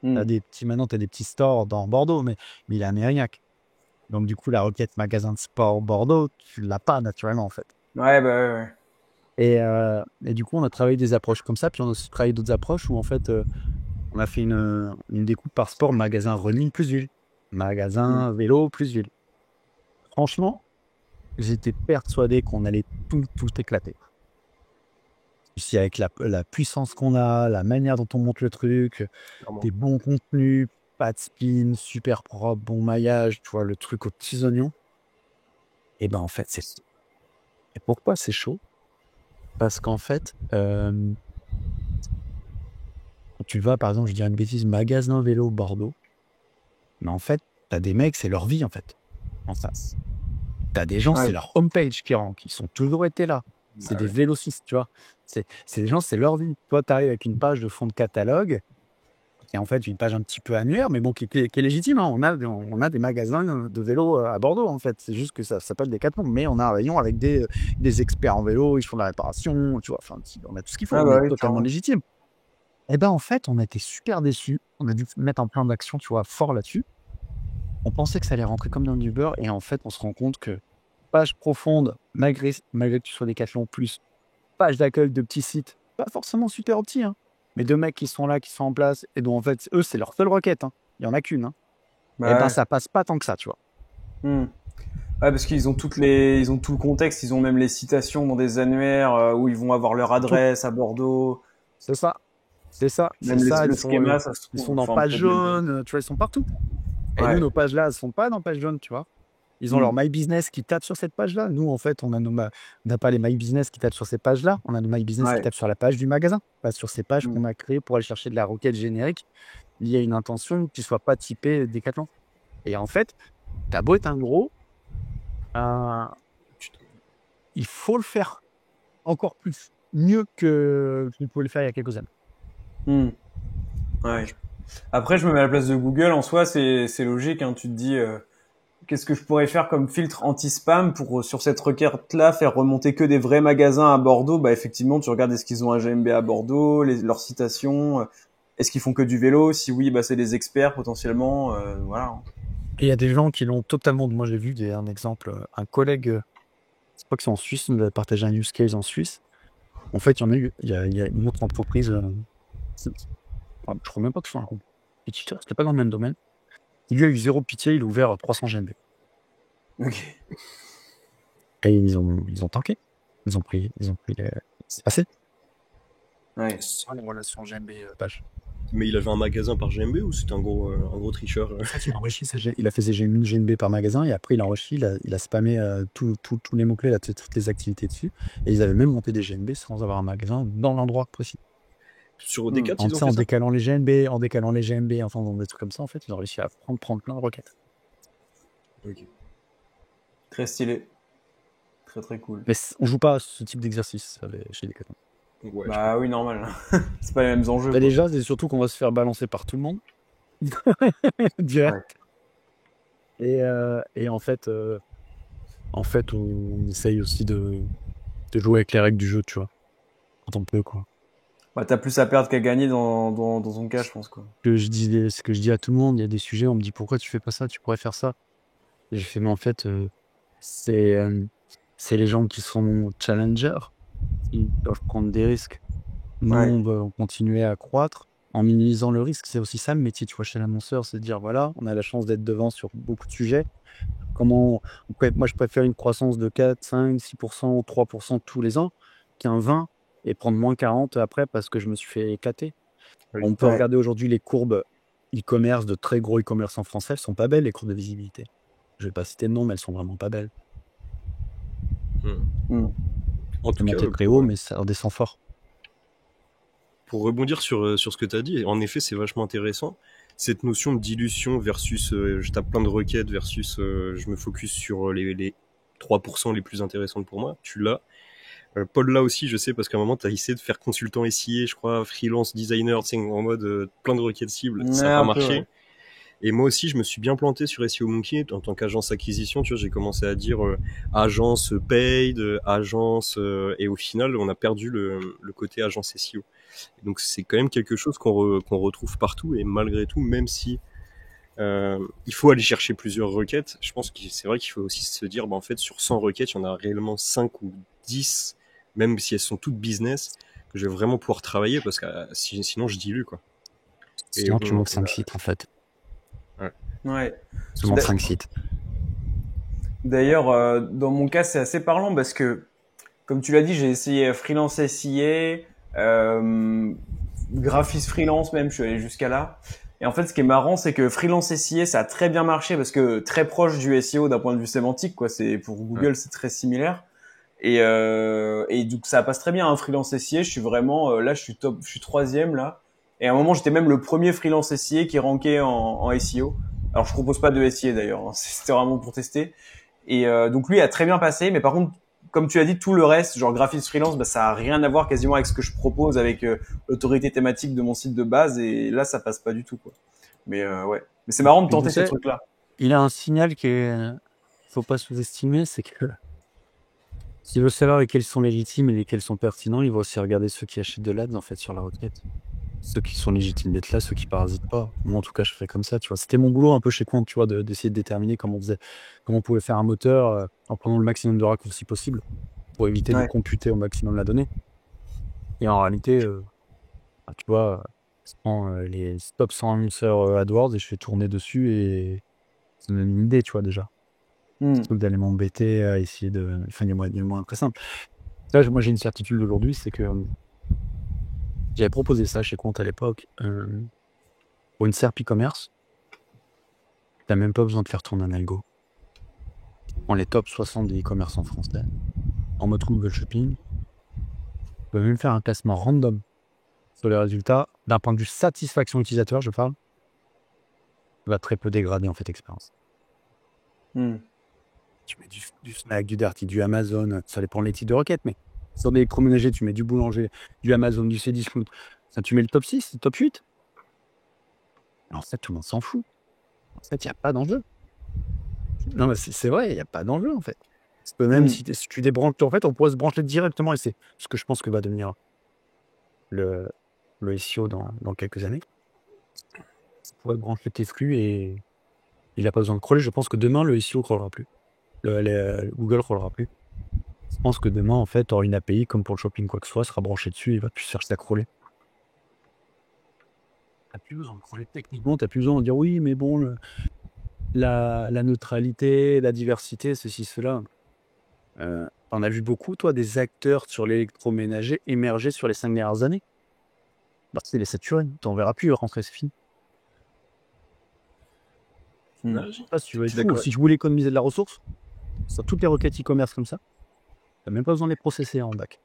Maintenant, tu as des petits stores dans Bordeaux, mais il est à Mérignac. Donc, du coup, la requête magasin de sport Bordeaux, tu l'as pas naturellement, en fait. Ouais, bah ouais. Et du coup, on a travaillé des approches comme ça, puis on a aussi travaillé d'autres approches où, en fait, on a fait une découpe par sport, magasin running plus ville, magasin vélo plus ville. Franchement, j'étais persuadé qu'on allait tout éclater. Ici, avec la puissance qu'on a, la manière dont on monte le truc, des bons contenus, pas de spin, super propre, bon maillage, tu vois, le truc aux petits oignons. Et ben en fait, c'est... Et pourquoi c'est chaud? Parce qu'en fait, quand tu vas, par exemple, je dirais une bêtise, magasin vélo Bordeaux, mais en fait, t'as des mecs, c'est leur vie, en fait, en face. T'as des gens, c'est leur homepage qui rentrent, ils sont toujours été là. C'est des vélocistes, tu vois. C'est des gens, c'est leur vie. Toi, tu arrives avec une page de fond de catalogue, qui est en fait une page un petit peu annuaire, mais bon, qui est légitime. Hein. On a des magasins de vélo à Bordeaux, en fait. C'est juste que ça s'appelle Decathlon, mais on a un rayon avec des experts en vélo, ils font de la réparation, tu vois. Enfin, on a tout ce qu'il faut, on est totalement légitime. Et ben en fait, on a été super déçus. On a dû mettre un plan d'action, tu vois, fort là-dessus. On pensait que ça allait rentrer comme dans du beurre, et en fait, on se rend compte que page profonde, malgré que tu sois Decathlon plus, page d'accueil de petits sites, pas forcément super petits, hein, mais de mecs qui sont là, qui sont en place, et dont en fait, eux, c'est leur seule requête. Hein. Il n'y en a qu'une. Hein. Et ben, ça passe pas tant que ça, tu vois. Ouais, parce qu'ils ont ils ont tout le contexte, ils ont même les citations dans des annuaires où ils vont avoir leur adresse à Bordeaux. C'est ça. C'est ça. Même le schéma, ça se trouve. Ils sont dans page jaune, tu vois, ils sont partout. Et nous, nos pages là, elles sont pas dans page jaune, tu vois. Ils ont leur My Business qui tape sur cette page-là. Nous, en fait, on n'a pas les My Business qui tapent sur ces pages-là. On a nos My Business qui tapent sur la page du magasin, pas sur ces pages qu'on a créées pour aller chercher de la requête générique. Il y a une intention qui ne soit pas typée Decathlon. Et en fait, t'as beau être un gros, il faut le faire encore plus, mieux que tu pouvais le faire il y a quelques années. Ouais. Après, je me mets à la place de Google. En soi, c'est logique. Hein. Tu te dis... qu'est-ce que je pourrais faire comme filtre anti-spam pour, sur cette requête-là, faire remonter que des vrais magasins à Bordeaux? Bah, effectivement, tu regardes est-ce qu'ils ont un GMB à Bordeaux, leurs citations, est-ce qu'ils font que du vélo? Si oui, bah, c'est des experts potentiellement, voilà. Et il y a des gens qui l'ont totalement, moi j'ai vu un exemple, un collègue, je crois que c'est en Suisse, il a partagé un use case en Suisse. En fait, il y a une autre entreprise, je crois même pas que ce soit un compétiteur, c'était pas dans le même domaine. Il lui a eu zéro pitié, il a ouvert 300 GMB. Ok. Et ils ont tanké. Ils ont pris c'est passé. Ouais. Sans les relations GMB page. Mais il avait un magasin par GMB ou c'était un gros tricheur En fait, il a enrichi il a fait ses GMB par magasin et après il a enrichi, il a spammé tous les mots-clés, là, toutes les activités dessus. Et ils avaient même monté des GMB sans avoir un magasin dans l'endroit précis. Sur Decat, ils ont fait ça. En décalant les GMB, enfin dans des trucs comme ça, en fait, ils ont réussi à prendre plein de requêtes. Ok. Très stylé. Très très cool. Mais on joue pas à ce type d'exercice chez Decathlon. Donc, ouais, Bah oui, normal. C'est pas les mêmes enjeux, Bah quoi. déjà, c'est surtout qu'on va se faire balancer par tout le monde. Ouais. Direct. Et en fait, on essaye aussi de jouer avec les règles du jeu, tu vois, quand on peut, quoi. Bah, t'as plus à perdre qu'à gagner dans ton cas, je pense, quoi. Ce que je dis à tout le monde, il y a des sujets, on me dit pourquoi tu fais pas ça, tu pourrais faire ça. Et je fais, mais en fait, c'est c'est les gens qui sont challengers, qui doivent prendre des risques. Nous, Ouais. on va continuer à croître en minimisant le risque. C'est aussi ça le métier, tu vois, chez l'annonceur, c'est de dire, voilà, on a la chance d'être devant sur beaucoup de sujets. Moi, je préfère une croissance de 4, 5, 6%, 3% tous les ans qu'un 20 et prendre moins 40 après parce que je me suis fait éclater. Oui. On peut Ouais. regarder aujourd'hui les courbes e-commerce de très gros e-commerçants français, elles sont pas belles, les courbes de visibilité. Je vais pas citer de nom, mais elles sont vraiment pas belles. En C'est tout cas, monté très haut, mais ça redescend fort. pour rebondir sur ce que tu as dit, en effet, c'est vachement intéressant. Cette notion de dilution versus je tape plein de requêtes versus je me focus sur les 3% les plus intéressantes pour moi, tu l'as. Paul là aussi, je sais, parce qu'à un moment, tu as essayé de faire consultant SIA, je crois, freelance designer, en mode plein de requêtes cibles, ça n'a Ouais, pas un peu, marché. ouais. Et moi aussi, je me suis bien planté sur SEO Monkey en tant qu'agence acquisition. Tu vois, j'ai commencé à dire agence paid, agence, et au final, on a perdu le côté agence SEO. Donc c'est quand même quelque chose qu'on retrouve partout, et malgré tout, même si il faut aller chercher plusieurs requêtes, je pense que c'est vrai qu'il faut aussi se dire, bah, en fait, sur 100 requêtes, il y en a réellement 5 ou 10, même si elles sont toutes business, que je vais vraiment pouvoir travailler, parce que sinon je dilue, quoi. Et Sinon, tu manques 5 sites, en fait. Ouais. Tu manques 5 sites. D'ailleurs, dans mon cas, c'est assez parlant parce que, comme tu l'as dit, j'ai essayé freelance SIA, graphiste freelance même, je suis allé jusqu'à là. Et en fait, ce qui est marrant, c'est que freelance SIA, ça a très bien marché parce que très proche du SEO d'un point de vue sémantique, quoi. C'est pour Google, c'est très similaire. Et donc ça passe très bien, hein, freelance SIA. Je suis vraiment là, je suis troisième là. Et à un moment, j'étais même le premier freelance SIA qui rankait en SEO. Alors, je propose pas de SIA d'ailleurs, hein. C'était vraiment pour tester. Et donc lui a très bien passé, mais par contre, comme tu as dit, tout le reste, genre graphiste freelance, bah, ça a rien à voir quasiment avec ce que je propose, avec l'autorité thématique de mon site de base, et là, ça passe pas du tout, quoi. Mais ouais, mais c'est marrant de tenter ce truc-là. Il a un signal faut pas sous-estimer, c'est que s'il veut savoir lesquels sont légitimes et lesquels sont pertinents, il va aussi regarder ceux qui achètent de l'ads en fait sur la requête. Ceux qui sont légitimes d'être là, ceux qui parasitent pas. Moi, en tout cas, je ferais comme ça, tu vois. C'était mon boulot un peu chez Quant, tu vois, d'essayer de déterminer comment on pouvait faire un moteur en prenant le maximum de raccourcis possible pour éviter de computer au maximum la donnée. Et en réalité, tu vois, je prends les top 100 annonceurs AdWords et je fais tourner dessus et ça me donne une idée, tu vois, déjà. Plutôt que d'aller m'embêter à essayer de... Enfin, il y a moins très simple. Là, moi, j'ai une certitude aujourd'hui, c'est que j'avais proposé ça chez Quant à l'époque pour une SERP e-commerce. T'as même pas besoin de faire tourner un algo. On les top 60 des e-commerce en français. En mode Google Shopping. Tu peux même faire un classement random sur les résultats. D'un point de vue satisfaction utilisateur, je parle. Tu vas très peu dégrader en fait l'expérience. Tu mets du Snack, du Darty, du Amazon. Ça dépend les types de requêtes, mais sur des électroménagers, tu mets du boulanger, du Amazon, du Cdiscount. Ça, tu mets le top 6, le top 8. En fait, tout le monde s'en fout. En fait, il n'y a pas d'enjeu. Non, mais c'est vrai, il n'y a pas d'enjeu, en fait. Parce que même si tu débranches, en fait, on pourrait se brancher directement, et c'est ce que je pense que va devenir le SEO dans quelques années. On pourrait brancher tes flux et il n'a pas besoin de crawler. Je pense que demain, le SEO ne crawlera plus. Google ne crawlera plus. Je pense que demain, en fait, tu auras une API, comme pour le shopping, quoi que ce soit, sera branché dessus et il va plus chercher à crawler. Tu n'as plus besoin de crawler techniquement, tu n'as plus besoin de dire oui, mais bon, la neutralité, la diversité, ceci, cela. On a vu beaucoup, toi, des acteurs sur l'électroménager émerger sur les 5 dernières années. Bah, c'est les saturés, tu n'en verras plus rentrer, c'est fini. Je sais pas si tu veux être fou, si je voulais économiser de la ressource, sur toutes les requêtes e-commerce comme ça, tu n'as même pas besoin de les processer en back.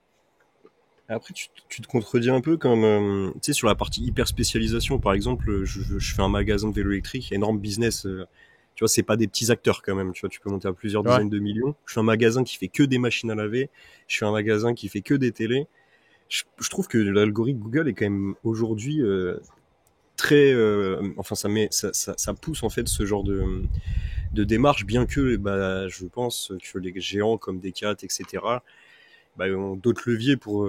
Après, tu te contredis un peu comme, tu sais, sur la partie hyper spécialisation, par exemple, je fais un magasin de vélo électrique, énorme business, tu vois, c'est pas des petits acteurs quand même, tu vois, tu peux monter à plusieurs dizaines de millions. Je suis un magasin qui fait que des machines à laver, je suis un magasin qui fait que des télés. je trouve que l'algorithme Google est quand même aujourd'hui très, enfin ça pousse en fait ce genre de démarche, bien que bah je pense que les géants comme Decat, etc. Bah, ont d'autres leviers pour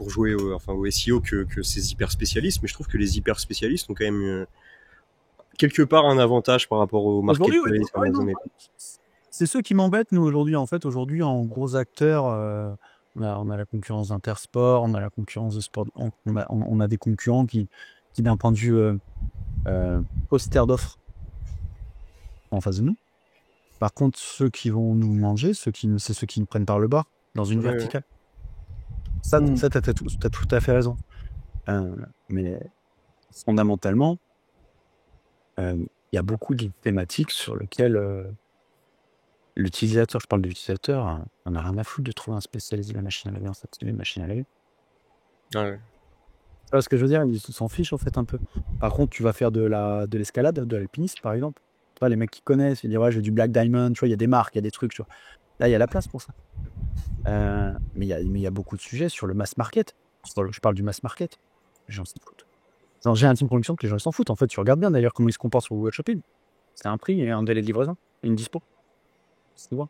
jouer au SEO que ces hyper spécialistes, mais je trouve que les hyper spécialistes ont quand même quelque part un avantage par rapport au Aujourd'hui, marketplace, ouais, Amazon non. et tout. C'est ceux qui m'embêtent, nous, aujourd'hui. En fait, aujourd'hui, en gros acteurs, on a la concurrence d'Intersport, on a la concurrence de Sport. On a des concurrents qui d'un point de vue poster d'offres, en face de nous. Par contre, ceux qui vont nous manger, c'est ceux qui nous prennent par le bas, dans une Ouais, verticale. Ça, t'as tout à fait raison. Mais fondamentalement, il y a beaucoup de thématiques sur lesquelles l'utilisateur, je parle de l'utilisateur, on a rien à foutre de trouver un spécialiste de la machine à laver, en fait, c'est une machine à laver. ouais. Tu vois ce que je veux dire? Ils s'en fichent en fait un peu. Par contre, tu vas faire de l'escalade, de l'alpinisme par exemple. Tu vois, les mecs qui connaissent, ils disent ouais, j'ai du Black Diamond, tu vois, il y a des marques, il y a des trucs, tu vois. Là, il y a la place pour ça. Mais il y a beaucoup de sujets sur le mass market. Je parle du mass market. Les gens s'en foutent. J'ai un team production que les gens s'en foutent. En fait, tu regardes bien d'ailleurs comment ils se comportent sur Google Shopping. C'est un prix et un délai de livraison, et une dispo. Tu vois.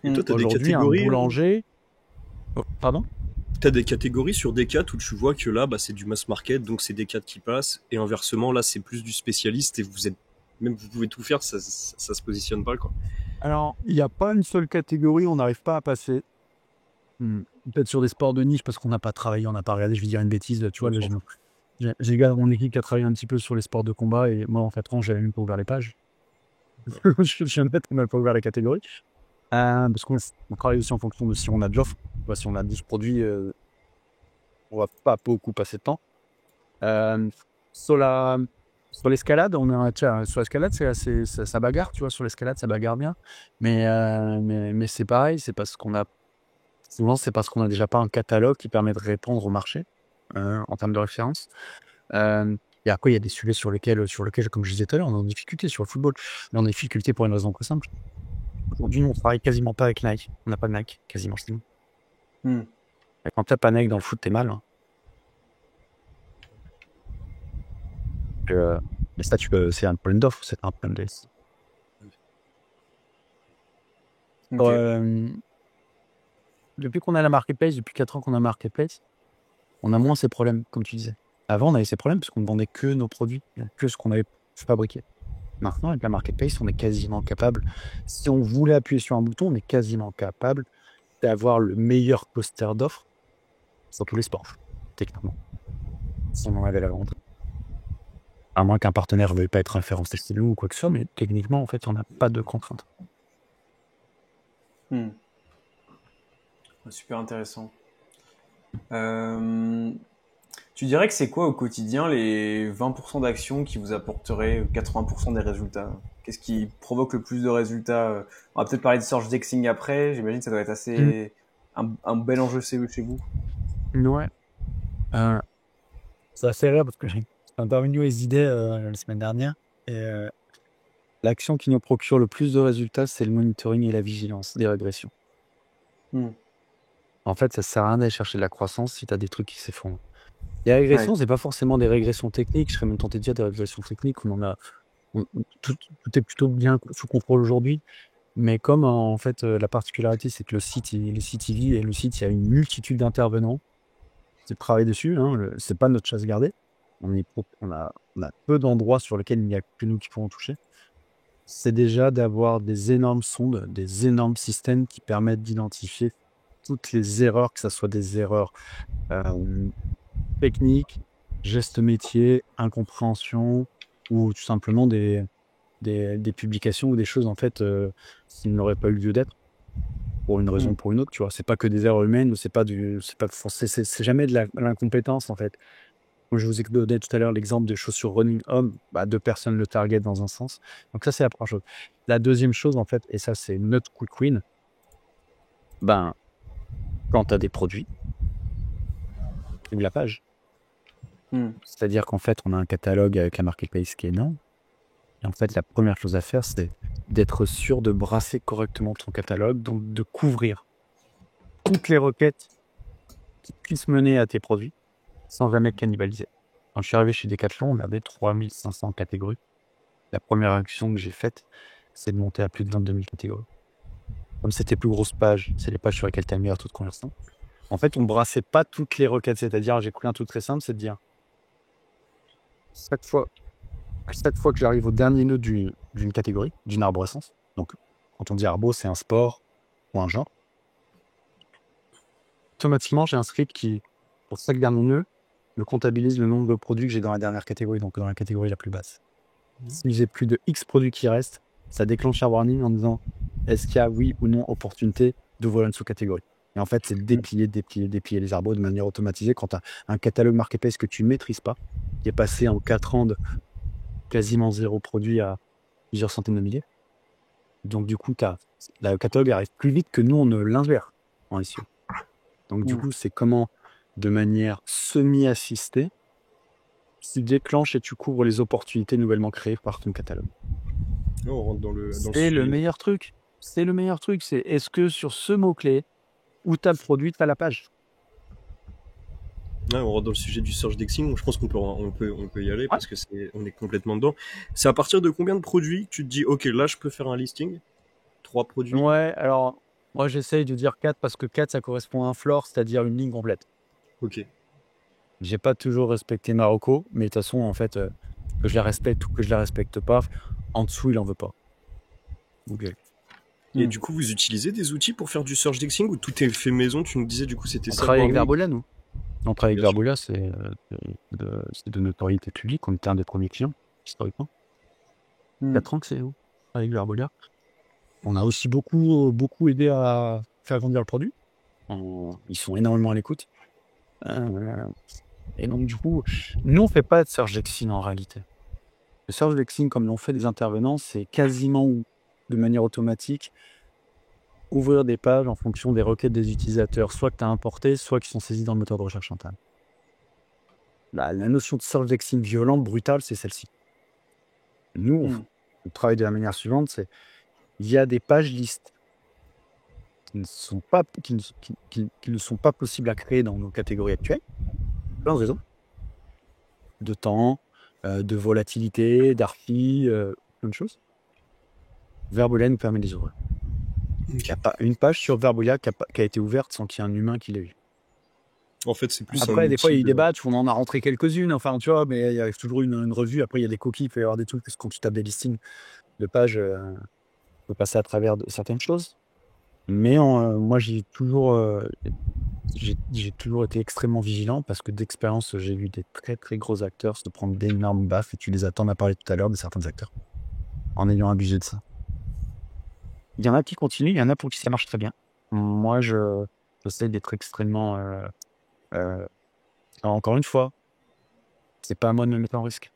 Et toi, t'as des Aujourd'hui, un catégories. boulanger. Pardon? T'as des catégories sur Decat où tu vois que là, bah, c'est du mass market, donc c'est Decat qui passe, et inversement, là, c'est plus du spécialiste, et vous pouvez tout faire, ça se positionne pas, quoi. Alors, il n'y a pas une seule catégorie, on n'arrive pas à passer. Peut-être sur des sports de niche parce qu'on n'a pas travaillé, on n'a pas regardé, je vais dire une bêtise, tu vois. J'ai des gars dans mon équipe qui a travaillé un petit peu sur les sports de combat et moi en 4 ans, j'avais même pas ouvert les pages. Je suis honnête, on n'a pas ouvert les catégories. Parce qu'on travaille aussi en fonction de si on a de l'offre. Si on a 10 produits, on va pas beaucoup passer de temps. Sur l'escalade, sur l'escalade, ça bagarre, tu vois, sur l'escalade, ça bagarre bien. Mais c'est pareil, c'est parce qu'on a souvent, c'est parce qu'on a déjà pas un catalogue qui permet de répondre au marché en termes de référence. Il y a des sujets sur lesquels, comme je disais tout à l'heure, on est en difficulté sur le football. Mais on est en difficulté pour une raison très simple. Aujourd'hui, on travaille quasiment pas avec Nike. On n'a pas de Nike, quasiment chez nous. Et quand t'as pas Nike dans le foot, t'es mal. Hein. Mais ça, c'est un problème d'offre, c'est un problème de SI. Depuis qu'on a la marketplace, depuis 4 ans qu'on a marketplace, on a moins ces problèmes, comme tu disais. Avant, on avait ces problèmes parce qu'on ne vendait que nos produits, que ce qu'on avait fabriqué. Maintenant, avec la marketplace, on est quasiment capable, si on voulait appuyer sur un bouton, on est quasiment capable d'avoir le meilleur poster d'offres sur tous les sports, techniquement. Si on en avait la vente. À moins qu'un partenaire ne veuille pas être référencé chez nous ou quoi que ce soit, mais techniquement, en fait, on n'a pas de contraintes. Super intéressant. Tu dirais que c'est quoi au quotidien les 20% d'actions qui vous apporteraient 80% des résultats? Qu'est-ce qui provoque le plus de résultats? On va peut-être parler de search indexing après. J'imagine que ça doit être assez un bel enjeu chez vous. Ouais. C'est assez rare parce que j'ai intervenu aux idées la semaine dernière. Et l'action qui nous procure le plus de résultats, c'est le monitoring et la vigilance des régressions. En fait, ça sert à rien d'aller chercher de la croissance si tu as des trucs qui s'effondrent. Les régressions, c'est pas forcément des régressions techniques. Je serais même tenté de dire des régressions techniques. Tout est plutôt bien sous contrôle aujourd'hui. Mais comme en fait, la particularité, c'est que le site il vit et le site, il y a une multitude d'intervenants. C'est de travailler dessus. C'est pas notre chasse gardée. On a peu d'endroits sur lesquels il n'y a que nous qui pouvons toucher. C'est déjà d'avoir des énormes sondes, des énormes systèmes qui permettent d'identifier toutes les erreurs, que ce soit des erreurs techniques, gestes métiers, incompréhension, ou tout simplement des publications ou des choses en fait qui n'auraient pas eu lieu d'être pour une raison ou pour une autre. Tu vois, c'est pas que des erreurs humaines, c'est c'est jamais de l'incompétence en fait. Je vous ai donné tout à l'heure l'exemple des chaussures running homme, 2 personnes le target dans un sens. Donc ça, c'est la première chose. La deuxième chose, en fait, et ça, c'est notre quick win, quand tu as des produits, ou la page. C'est-à-dire qu'en fait, on a un catalogue avec la marketplace qui est énorme. Et en fait, la première chose à faire, c'est d'être sûr de brasser correctement ton catalogue, donc de couvrir toutes les requêtes qui puisse mener à tes produits sans jamais cannibaliser. Quand je suis arrivé chez Decathlon, on avait 3500 catégories. La première action que j'ai faite, c'est de monter à plus de 22 000 catégories. Comme c'était plus grosse page, c'est les pages sur lesquelles tu as le meilleur taux de conversion. En fait, on brassait pas toutes les requêtes. C'est-à-dire, j'ai pris un truc très simple, c'est de dire chaque fois que j'arrive au dernier nœud d'une catégorie, d'une arborescence, donc quand on dit arbo, c'est un sport ou un genre, automatiquement, j'ai un script qui, pour chaque dernier nœud, me comptabilise le nombre de produits que j'ai dans la dernière catégorie, donc dans la catégorie la plus basse. Si j'ai plus de X produits qui restent, ça déclenche un warning en disant est-ce qu'il y a oui ou non opportunité d'ouvrir une sous-catégorie. Et en fait, c'est déplier les arbres de manière automatisée. Quand tu as un catalogue marketplace que tu ne maîtrises pas, qui est passé en 4 ans de quasiment 0 produit à plusieurs centaines de milliers. Donc du coup, le catalogue arrive plus vite que nous, on ne l'inverte en SEO. Donc du coup, c'est comment, de manière semi-assistée, tu déclenches et tu couvres les opportunités nouvellement créées par ton catalogue. Là, on rentre dans le C'est le meilleur truc. C'est le meilleur truc. C'est est-ce que sur ce mot-clé, où tu as le produit, tu as la page. Ouais, on rentre dans le sujet du search indexing. Je pense qu'on peut y aller parce que on est complètement dedans. C'est à partir de combien de produits que tu te dis, ok, là, je peux faire un listing 3 produits. Ouais, alors, moi, j'essaye de dire 4 parce que 4, ça correspond à un floor, c'est-à-dire une ligne complète. Ok. J'ai pas toujours respecté Marocco, mais de toute façon, en fait, que je la respecte ou que je la respecte pas, en dessous, il en veut pas. Google. Et du coup, vous utilisez des outils pour faire du search indexing ou tout est fait maison? Tu nous disais, du coup, c'était ça. On travaille avec Verbolia, nous. On travaille avec Verbolia, c'est de notoriété publique. On était un des premiers clients, historiquement. 4 ans que c'est avec Verbolia. On a aussi beaucoup aidé à faire grandir le produit. Ils sont énormément à l'écoute. Et donc, du coup, nous, on fait pas de search indexing en réalité. Le search indexing, comme l'ont fait des intervenants, c'est quasiment de manière automatique ouvrir des pages en fonction des requêtes des utilisateurs, soit que tu as importé, soit qui sont saisis dans le moteur de recherche interne. La notion de search indexing violente, brutale, c'est celle-ci. Nous, on travaille de la manière suivante, c'est il y a des pages listes qui ne sont pas possibles à créer dans nos catégories actuelles. Plein de raisons. De temps, de volatilité, d'archi, plein de choses. Verbolia nous permet de les ouvrir. Il n'y a pas une page sur Verbolia qui a été ouverte sans qu'il y ait un humain qui l'ait vue. En fait, c'est plus après, des fois, il y a des batchs où on en a rentré quelques-unes, enfin, tu vois, mais il y a toujours une revue. Après, il y a des coquilles, il peut y avoir des trucs, parce que quand tu tapes des listings de pages, tu peux passer à travers certaines choses. Mais moi, j'ai toujours été extrêmement vigilant, parce que d'expérience, j'ai vu des très, très gros acteurs se prendre d'énormes baffes, et tu les attends, on a parlé tout à l'heure de certains acteurs, en ayant abusé de ça. Il y en a qui continuent, il y en a pour qui ça marche très bien. Moi, j'essaie d'être extrêmement... encore une fois, c'est pas à moi de me mettre en risque.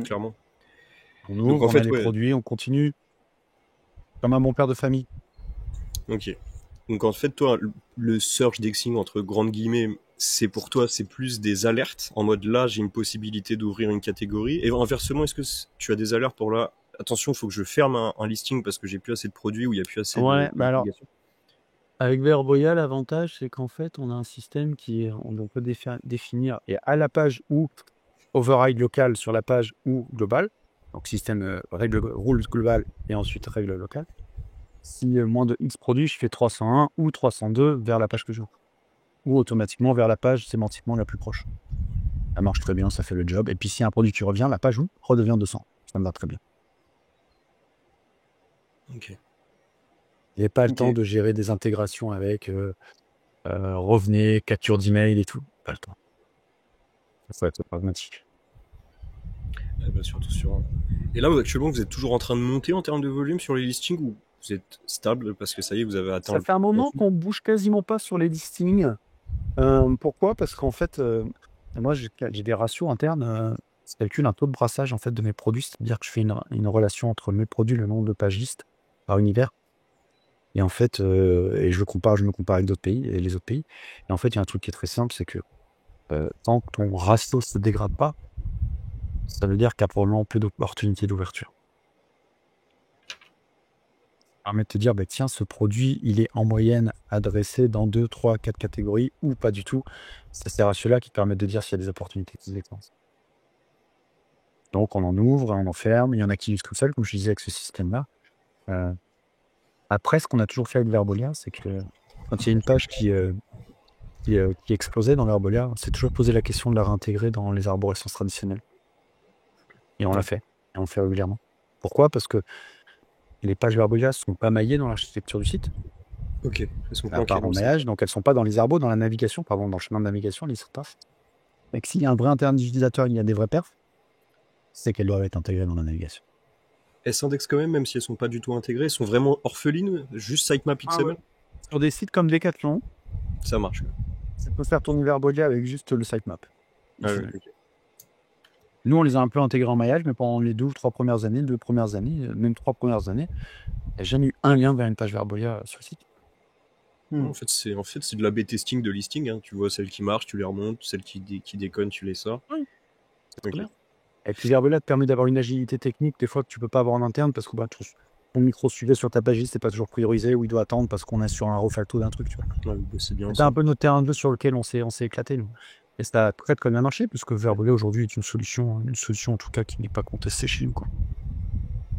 Clairement. On ouvre, on a les produits, on continue. Comme un bon père de famille. Ok. Donc en fait, toi, le search indexing, entre grandes guillemets, c'est pour toi, c'est plus des alertes, en mode là, j'ai une possibilité d'ouvrir une catégorie. Et inversement, est-ce que tu as des alertes pour là, attention, il faut que je ferme un listing parce que j'ai plus assez de produits ou il n'y a plus assez de... alors, avec Verbolia, l'avantage, c'est qu'en fait, on a un système on peut définir, et à la page ou override local sur la page ou global, donc système rules global et ensuite règle locale. Si moins de X produits, je fais 301 ou 302 vers la page que j'ouvre. Ou automatiquement vers la page sémantiquement la plus proche. Ça marche très bien, ça fait le job. Et puis, s'il y a un produit qui revient, la page redevient 200. Ça me va très bien. Ok. Il n'y a pas le temps de gérer des intégrations avec revenez, capture d'email et tout. Pas le temps. Ça faut être pragmatique. Surtout sur... Et là, actuellement, vous êtes toujours en train de monter en termes de volume sur les listings ou vous êtes stable parce que ça y est, vous avez atteint... Ça fait un moment qu'on bouge quasiment pas sur les listings. Pourquoi ? Parce qu'en fait, moi, j'ai des ratios internes. Je calcule un taux de brassage en fait, de mes produits. C'est-à-dire que je fais une relation entre mes produits, le nombre de pages listes par univers. Et en fait, et je me compare avec d'autres pays et les autres pays. Et en fait, il y a un truc qui est très simple, c'est que tant que ton ratio ne se dégrade pas, ça veut dire qu'il y a probablement peu d'opportunités d'ouverture. permet de te dire, tiens, ce produit, il est en moyenne adressé dans 2, 3, 4 catégories ou pas du tout. C'est ces ratios-là qui permettent de dire s'il y a des opportunités qui se déclenchent. Donc, on en ouvre, on en ferme. Il y en a qui usent tout seul, comme je disais, avec ce système-là. Après, ce qu'on a toujours fait avec Verbolia, c'est que quand il y a une page qui explosait dans l'Herbolia, c'est toujours posé la question de la réintégrer dans les arborescences traditionnelles. Et on l'a fait. Et on le fait régulièrement. Pourquoi ? Parce que les pages Verbolia ne sont pas maillées dans l'architecture du site. Ok. Elles sont À part en maillage, donc elles ne sont pas dans les arbres, dans la navigation, pardon, dans le chemin de navigation, elles y sont pas. Et que s'il y a un vrai interne utilisateur, il y a des vrais perfs, c'est qu'elles doivent être intégrées dans la navigation. Elles s'indexent quand même si elles sont pas du tout intégrées. Elles sont vraiment orphelines, juste sitemap XML. Ouais. Sur des sites comme Decathlon, ça marche. Ça peut faire tourner Verbolia avec juste le sitemap. Okay. Nous, on les a un peu intégrés en maillage, mais pendant les 2 premières années, même 3 premières années, il n'y a jamais eu un lien vers une page Verbolia sur le site. En fait, c'est de l'A/B testing de listing. Hein. Tu vois celles qui marchent, tu les remontes. Celles qui déconnent, tu les sors. Oui. C'est bien. Et puis Verbolia te permet d'avoir une agilité technique, des fois que tu peux pas avoir en interne, parce que ton micro sujet sur ta page liste n'est pas toujours priorisé, ou il doit attendre parce qu'on est sur un refacto d'un truc. Tu vois. Ouais, c'est bien. C'est un peu notre terrain de jeu sur lequel on s'est éclaté, nous. Et ça a très très bien marché, puisque Verbolia aujourd'hui est une solution en tout cas qui n'est pas contestée chez nous. Quoi.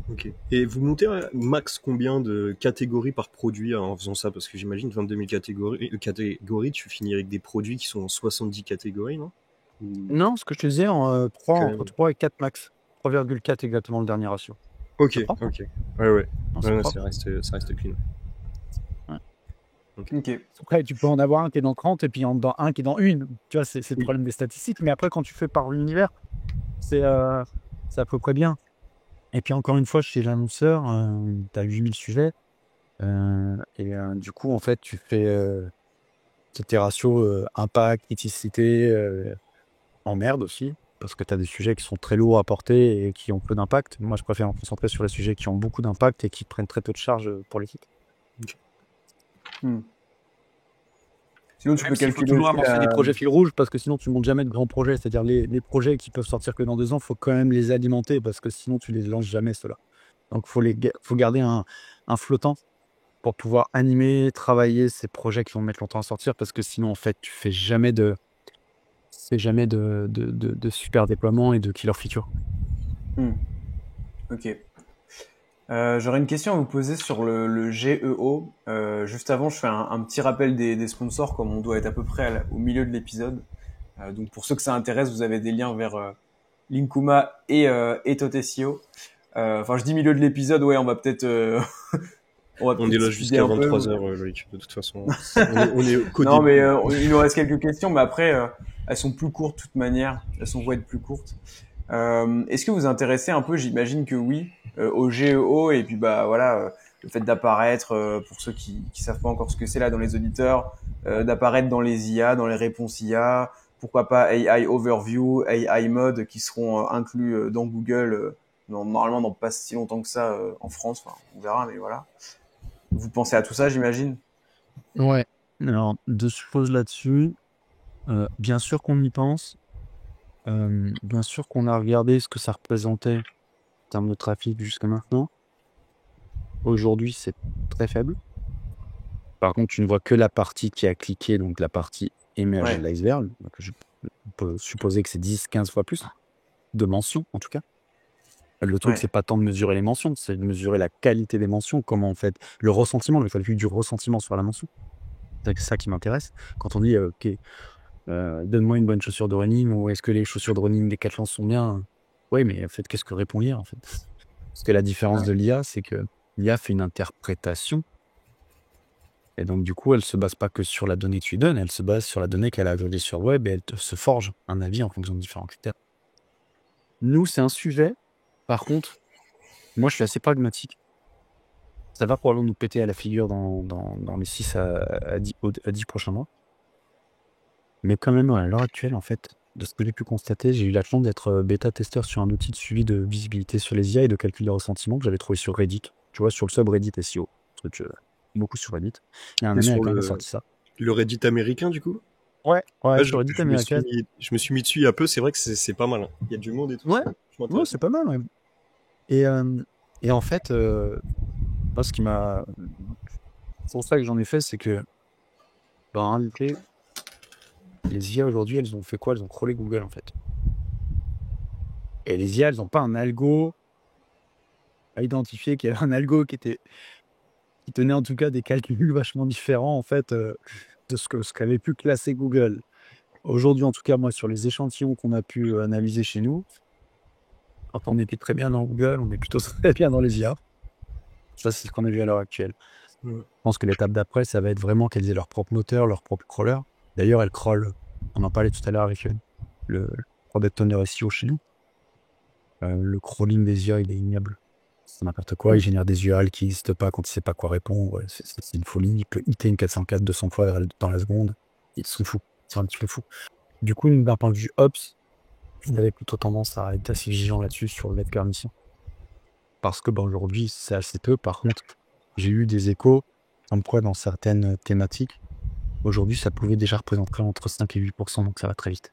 Ok. Et vous montez à max combien de catégories par produit en faisant ça ? Parce que j'imagine 22 000 catégories, tu finis avec des produits qui sont en 70 catégories, non ? Non, ce que je te disais, entre 3 et 4 max. 3,4 exactement le dernier ratio. Ok. Ouais. Non, ça reste clean. Ouais. Ok. Après, tu peux en avoir un qui est dans 30 et puis dans un qui est dans une. Tu vois, c'est le problème des statistiques. Mais après, quand tu fais par l'univers, c'est à peu près bien. Et puis encore une fois, chez l'annonceur, tu as 8000 sujets. Du coup, en fait, tu fais tes ratios impact, criticité, emmerde aussi. Parce que tu as des sujets qui sont très lourds à porter et qui ont peu d'impact. Moi, je préfère me concentrer sur les sujets qui ont beaucoup d'impact et qui prennent très peu de charge pour l'équipe. Sinon, tu peux calculer toujours avancer des projets fil rouge, parce que sinon, tu montes jamais de grands projets. C'est-à-dire, les projets qui peuvent sortir que dans 2 ans, il faut quand même les alimenter, parce que sinon, tu les lances jamais, ceux-là. Donc, il faut garder un flottant pour pouvoir animer, travailler ces projets qui vont mettre longtemps à sortir, parce que sinon, en fait, tu fais jamais de super déploiement et de killer feature. Ok. J'aurais une question à vous poser sur le GEO. Juste avant, je fais un petit rappel des sponsors, comme on doit être à peu près au milieu de l'épisode. Donc pour ceux que ça intéresse, vous avez des liens vers Linkuma et Totesio. Enfin, je dis milieu de l'épisode, ouais, on va peut-être... on est là jusqu'à 23h, Loïc, de toute façon. on est au Non, mais il nous reste quelques questions, mais après, elles sont plus courtes de toute manière. Elles vont être plus courtes. Est-ce que vous vous intéressez un peu, j'imagine que oui, au GEO, et puis voilà, le fait d'apparaître, pour ceux qui savent pas encore ce que c'est là dans les auditeurs, d'apparaître dans les IA, dans les réponses IA, pourquoi pas AI Overview, AI Mode, qui seront inclus dans Google, normalement dans pas si longtemps que ça en France, enfin, on verra, mais voilà. Vous pensez à tout ça, j'imagine ? Ouais. Alors, deux choses là-dessus. Bien sûr qu'on y pense. Bien sûr qu'on a regardé ce que ça représentait en termes de trafic jusqu'à maintenant. Aujourd'hui, c'est très faible. Par contre, tu ne vois que la partie qui a cliqué, donc la partie émergée de l'iceberg. Donc, je peux supposer que c'est 10-15 fois plus de mentions, en tout cas. Le truc, c'est pas tant de mesurer les mentions, c'est de mesurer la qualité des mentions, comment en fait, le ressentiment, le calcul du ressentiment sur la mention. C'est ça qui m'intéresse. Quand on dit, ok, donne-moi une bonne chaussure de running, ou est-ce que les chaussures de running Decathlon sont bien ? Oui, mais en fait, qu'est-ce que répond l'IA en fait ? Parce que la différence de l'IA, c'est que l'IA fait une interprétation. Et donc, du coup, elle se base pas que sur la donnée que tu lui donnes, elle se base sur la donnée qu'elle a agrégée sur le web et elle se forge un avis en fonction de différents critères. Nous, c'est un sujet. Par contre, moi, je suis assez pragmatique. Ça va probablement nous péter à la figure dans les 6 à 10 prochains mois. Mais quand même, à l'heure actuelle, en fait, de ce que j'ai pu constater, j'ai eu la chance d'être bêta-testeur sur un outil de suivi de visibilité sur les IA et de calcul de ressentiment que j'avais trouvé sur Reddit. Tu vois, sur le subreddit SEO. Truc beaucoup sur Reddit. Il y a un ami qui a sorti ça. Le Reddit américain, du coup ? Ouais, sur Reddit américain. Je me suis mis dessus il y a peu, c'est vrai que c'est pas mal. Hein. Il y a du monde et tout. Ouais, c'est pas mal, ouais. Et en fait, Moi, ce qui m'a... C'est pour ça que j'en ai fait, c'est que, en réalité, les IA aujourd'hui, elles ont fait quoi? Elles ont crawlé Google, en fait. Et les IA, elles n'ont pas un algo à identifier, qu'il y avait un algo qui tenait en tout cas des calculs vachement différents, en fait, de ce qu'avait pu classer Google. Aujourd'hui, en tout cas, moi, sur les échantillons qu'on a pu analyser chez nous, quand on était très bien dans Google, on est plutôt très bien dans les IA. Ça, c'est ce qu'on a vu à l'heure actuelle. Je pense que l'étape d'après, ça va être vraiment qu'elles aient leur propre moteur, leur propre crawler. D'ailleurs, elles crawlent. On en parlait tout à l'heure avec le Product Owner SEO chez nous. Le crawling des IA, il est ignoble. C'est n'importe quoi. Il génère des URL qui n'existent pas quand il ne sait pas quoi répondre. Ouais, c'est une folie. Il peut hitter une 404 200 fois dans la seconde. Ils sont fous. C'est un petit peu fou. Du coup, d'un point de vue Ops, il avait plutôt tendance à être assez vigilant là-dessus sur l'aide permission. Parce que aujourd'hui, c'est assez peu. Par contre, j'ai eu des échos comme quoi dans certaines thématiques, aujourd'hui, ça pouvait déjà représenter entre 5 et 8%, donc ça va très vite.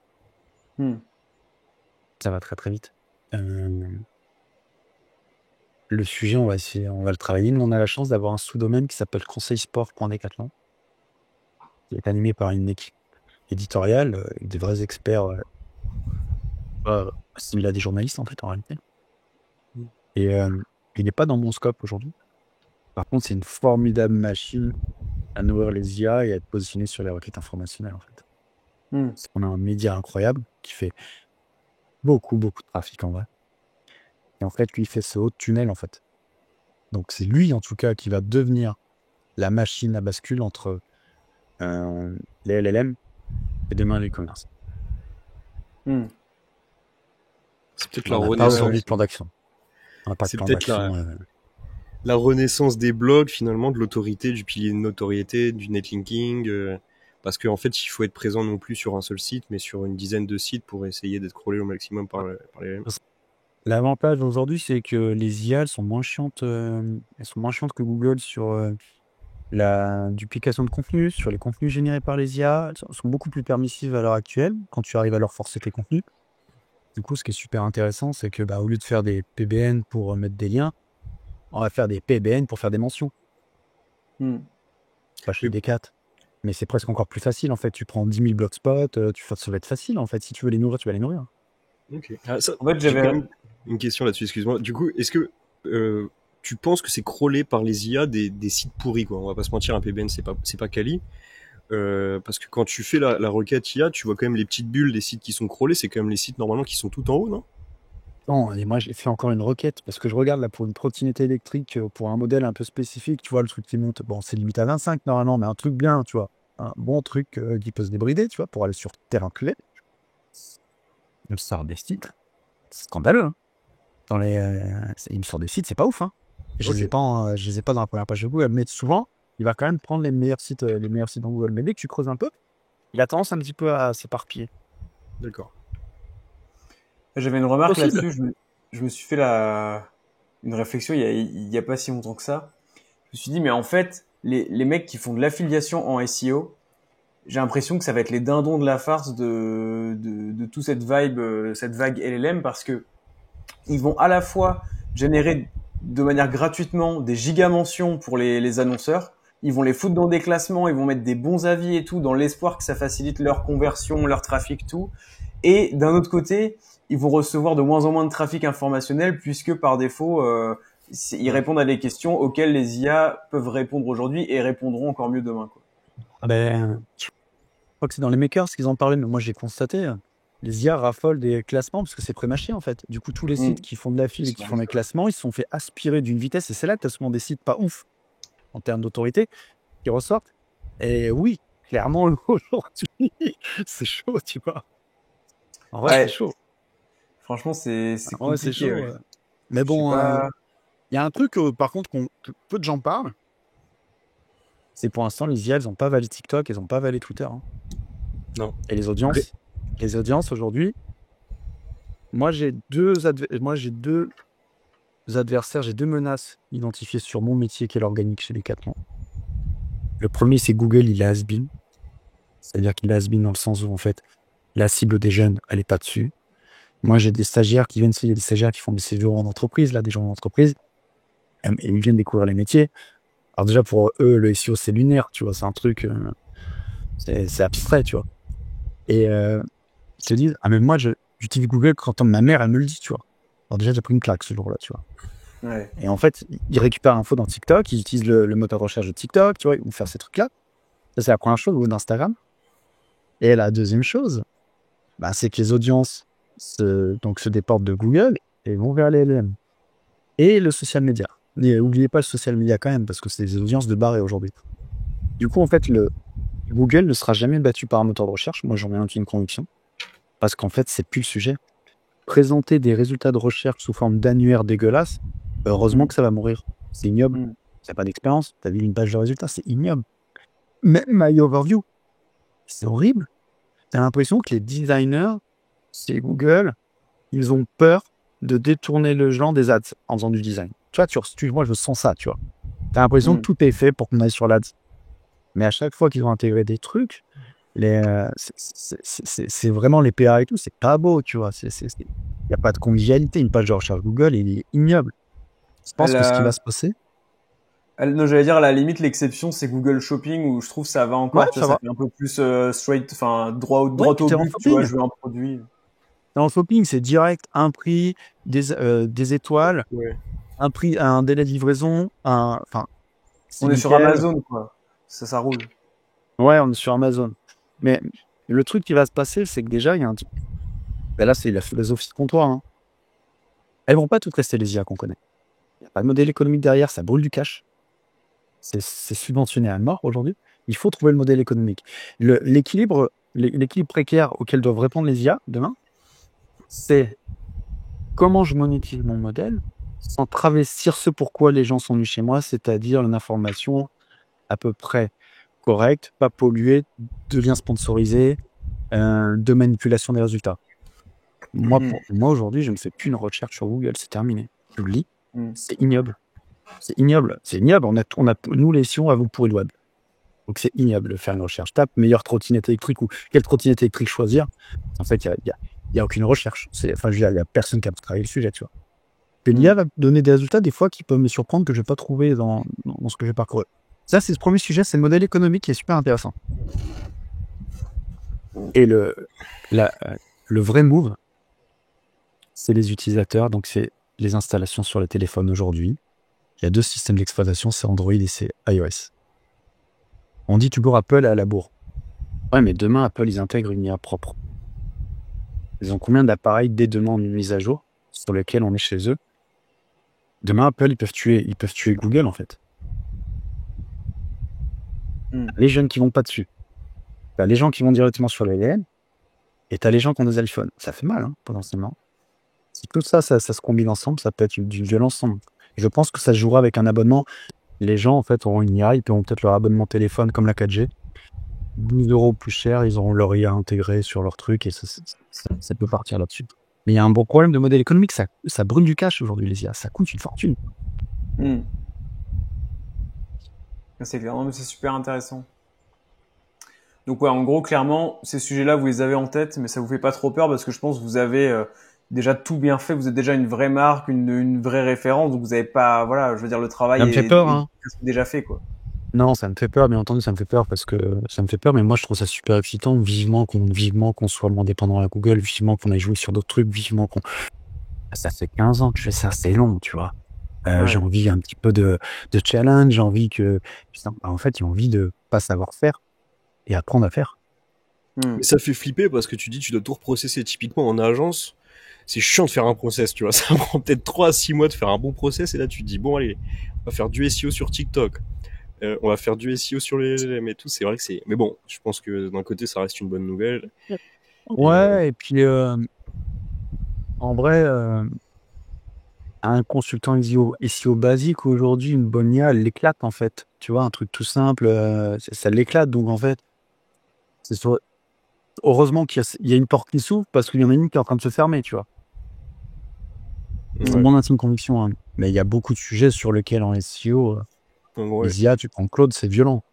Ça va très très vite. Le sujet, on va le travailler. Nous, on a la chance d'avoir un sous-domaine qui s'appelle conseilsport.decathlon, qui est animé par une équipe éditoriale, avec des vrais experts, similaires à des journalistes en fait, en réalité. Et il n'est pas dans mon scope aujourd'hui. Par contre, c'est une formidable machine à nourrir les IA et à être positionné sur les requêtes informationnelles, en fait. Parce qu'on a un média incroyable qui fait beaucoup de trafic en vrai. Et en fait, lui, il fait ce haut tunnel, en fait. Donc, c'est lui, en tout cas, qui va devenir la machine à bascule entre les LLM et demain les commerces. C'est peut-être la renaissance du plan d'action. C'est peut-être la renaissance des blogs, finalement, de l'autorité, du pilier de notoriété, du netlinking. Parce qu'en fait, il faut être présent non plus sur un seul site, mais sur une dizaine de sites pour essayer d'être crawlé au maximum par les LLM. L'avantage aujourd'hui, c'est que les IA, elles sont moins chiantes que Google sur la duplication de contenu, sur les contenus générés par les IA. Elles sont beaucoup plus permissives à l'heure actuelle quand tu arrives à leur forcer tes contenus. Du coup, ce qui est super intéressant, c'est que au lieu de faire des PBN pour mettre des liens, on va faire des PBN pour faire des mentions. Pas chez Decat. Mais c'est presque encore plus facile, en fait. Tu prends 10 000 blogspots, ça va être facile, en fait. Si tu veux les nourrir, tu vas les nourrir. Ok. En fait, j'avais quand même une question là-dessus, excuse-moi. Du coup, est-ce que tu penses que c'est crawlé par les IA des sites pourris, quoi? On va pas se mentir, un PBN, c'est pas quali. Parce que quand tu fais la requête IA, tu vois quand même les petites bulles des sites qui sont crawlés, c'est quand même les sites normalement qui sont tout en haut, non? Non, et moi j'ai fait encore une requête parce que je regarde là pour une trottinette électrique, pour un modèle un peu spécifique, tu vois, le truc qui monte, bon, c'est limite à 25 normalement, mais un truc bien, tu vois, un bon truc qui peut se débrider, tu vois, pour aller sur terrain clé. Il me sort des sites, c'est scandaleux, hein. Il me sort des sites, c'est pas ouf, hein. Je les ai pas dans la première page de Google, mais souvent, il va quand même prendre les meilleurs sites dans Google. Mais dès que tu creuses un peu, il a tendance un petit peu à s'éparpiller. D'accord. J'avais une remarque là-dessus. Je me suis fait une réflexion il y a pas si longtemps que ça. Je me suis dit, mais en fait, les mecs qui font de l'affiliation en SEO, j'ai l'impression que ça va être les dindons de la farce de toute cette vague LLM, parce que ils vont à la fois générer de manière gratuitement des gigamentions pour les annonceurs. Ils vont les foutre dans des classements, ils vont mettre des bons avis et tout, dans l'espoir que ça facilite leur conversion, leur trafic, tout. Et d'un autre côté, ils vont recevoir de moins en moins de trafic informationnel, puisque par défaut, ils répondent à des questions auxquelles les IA peuvent répondre aujourd'hui et répondront encore mieux demain, quoi. Je crois que c'est dans les makers qu'ils en parlaient, mais moi j'ai constaté, les IA raffolent des classements parce que c'est pré-mâché en fait. Du coup, tous les sites qui font de la file et qui font des classements, ils se sont fait aspirer d'une vitesse, et c'est là que tu as souvent des sites pas ouf en termes d'autorité qui ressortent. Et oui, clairement, aujourd'hui, c'est chaud, tu vois. En vrai, c'est chaud. Franchement, c'est compliqué. Ouais, c'est chaud. Ouais. Mais bon, y a un truc, par contre, que peu de gens parlent. C'est pour l'instant, les IA, elles n'ont pas valé TikTok, elles n'ont pas valé Twitter. Hein. Non. Et les audiences aujourd'hui, moi j'ai deux adversaires, j'ai deux menaces identifiées sur mon métier qui est l'organique chez Decathlon. Le premier, c'est Google, il est has-been. C'est-à-dire qu'il est has-been dans le sens où, en fait, la cible des jeunes, elle n'est pas dessus. Moi, j'ai des stagiaires qui viennent, il y a des stagiaires qui font des séjours en entreprise, là, des gens en entreprise. ils viennent découvrir les métiers. Alors déjà, pour eux, le SEO, c'est lunaire, tu vois, c'est un truc, c'est abstrait, tu vois. Et ils se disent, ah mais moi, j'utilise Google quand ma mère, elle me le dit, tu vois. Alors déjà, j'ai pris une claque ce jour-là, tu vois. Ouais. Et en fait, ils récupèrent l'info dans TikTok, ils utilisent le moteur de recherche de TikTok, tu vois, ils vont faire ces trucs-là. Ça, c'est la première chose, ou d'Instagram. Et la deuxième chose, c'est que les audiences se déportent de Google et vont vers les LLM. Et le social media. N'oubliez pas le social media quand même, parce que c'est des audiences de barré aujourd'hui. Du coup, en fait, Google ne sera jamais battu par un moteur de recherche. Moi, j'en ai une conviction. Parce qu'en fait, c'est plus le sujet. Présenter des résultats de recherche sous forme d'annuaire dégueulasse, heureusement que ça va mourir. C'est ignoble. Tu n'as pas d'expérience, tu as vu une page de résultats, c'est ignoble. Même My Overview, c'est horrible. Tu as l'impression que les designers, c'est Google, ils ont peur de détourner le genre des ads en faisant du design. Tu vois, moi, je sens ça, tu vois. Tu as l'impression que tout est fait pour qu'on aille sur l'ads. Mais à chaque fois qu'ils ont intégré des trucs, c'est vraiment les PA et tout, c'est pas beau, tu vois. Il n'y a pas de convivialité. Une page de recherche Google, il est ignoble. Je pense que ce qui va se passer. Non, j'allais dire, à la limite, l'exception, c'est Google Shopping, où je trouve ça va encore, tu vois, ça fait un peu plus straight, enfin, droit au but, tu vois, je veux un produit. Dans le shopping, c'est direct, un prix, des étoiles, un prix, un délai de livraison, enfin. On est sur Amazon, quoi. Ça roule. Ouais, on est sur Amazon. Mais le truc qui va se passer, c'est que déjà, il y a un truc. Là, c'est la philosophie de comptoir. Hein. Elles vont pas toutes rester les IA qu'on connaît. Il n'y a pas de modèle économique derrière, ça brûle du cash. C'est subventionné à mort aujourd'hui. Il faut trouver le modèle économique. L'équilibre précaire auquel doivent répondre les IA demain, c'est comment je monétise mon modèle sans travestir ce pourquoi les gens sont venus chez moi, c'est-à-dire une information à peu près correcte, pas polluée, de liens sponsorisés, de manipulation des résultats. Moi, aujourd'hui, je ne fais plus une recherche sur Google, c'est terminé. Je le lis, c'est ignoble. C'est ignoble. On a, nous, les SEO, avons pourri le web. Donc, c'est ignoble de faire une recherche. Tape meilleure trottinette électrique ou quelle trottinette électrique choisir. En fait, il n'y a aucune recherche. Enfin, je veux dire, il n'y a personne qui a travaillé le sujet, tu vois. L'IA va donner des résultats, des fois, qui peuvent me surprendre que je n'ai pas trouvé dans ce que j'ai parcouru. Ça, c'est ce premier sujet, c'est le modèle économique qui est super intéressant. Et le vrai move, c'est les utilisateurs, donc c'est les installations sur les téléphones aujourd'hui. Il y a 2 systèmes d'exploitation, c'est Android et c'est iOS. On dit toujours Apple à la bourre. Ouais, mais demain, Apple, ils intègrent une IA propre. Ils ont combien d'appareils dès demain en mise à jour sur lesquels on est chez eux? Demain, Apple, ils peuvent tuer Google, en fait. Les jeunes qui vont pas dessus. T'as les gens qui vont directement sur les LLM et t'as les gens qui ont des iPhones. Ça fait mal, potentiellement. Si tout ça se combine ensemble, ça peut être du violent ensemble. Je pense que ça se jouera avec un abonnement. Les gens, en fait, auront une IA, ils paieront peut-être leur abonnement téléphone comme la 4G. 12 € plus cher, ils auront leur IA intégrée sur leur truc et ça peut partir là-dessus. Mais il y a un bon problème de modèle économique, ça brûle du cash aujourd'hui, les IA. Ça coûte une fortune. C'est clair, c'est super intéressant. Donc ouais, en gros, clairement, ces sujets-là, vous les avez en tête, mais ça vous fait pas trop peur parce que je pense que vous avez déjà tout bien fait. Vous êtes déjà une vraie marque, une vraie référence. Donc vous avez pas, voilà, je veux dire, le travail est déjà fait, quoi. Non, ça me fait peur, bien entendu, ça me fait peur parce que ça me fait peur, mais moi je trouve ça super excitant, vivement qu'on soit moins dépendant à Google, vivement qu'on aille jouer sur d'autres trucs, vivement qu'on... Ça fait 15 ans que je fais ça, c'est long, tu vois. J'ai envie un petit peu de challenge, j'ai envie que... en fait, j'ai envie de pas savoir faire et apprendre à faire. Mais ça fait flipper parce que tu dis tu dois tout reprocesser. Typiquement en agence, c'est chiant de faire un process, tu vois. Ça prend peut-être 3 à 6 mois de faire un bon process et là tu te dis bon allez, on va faire du SEO sur TikTok. On va faire du SEO sur les LLM et tout, c'est vrai que c'est... Mais bon, je pense que d'un côté, ça reste une bonne nouvelle. Ouais, et puis, en vrai, un consultant SEO basique, aujourd'hui, une bonne IA, elle l'éclate, en fait. Tu vois, un truc tout simple, ça l'éclate. Donc, en fait, heureusement qu'il y a une porte qui s'ouvre parce qu'il y en a une qui est en train de se fermer, tu vois. C'est mon intime conviction. Hein. Mais il y a beaucoup de sujets sur lesquels en SEO... Les IA, tu prends Claude, c'est violent.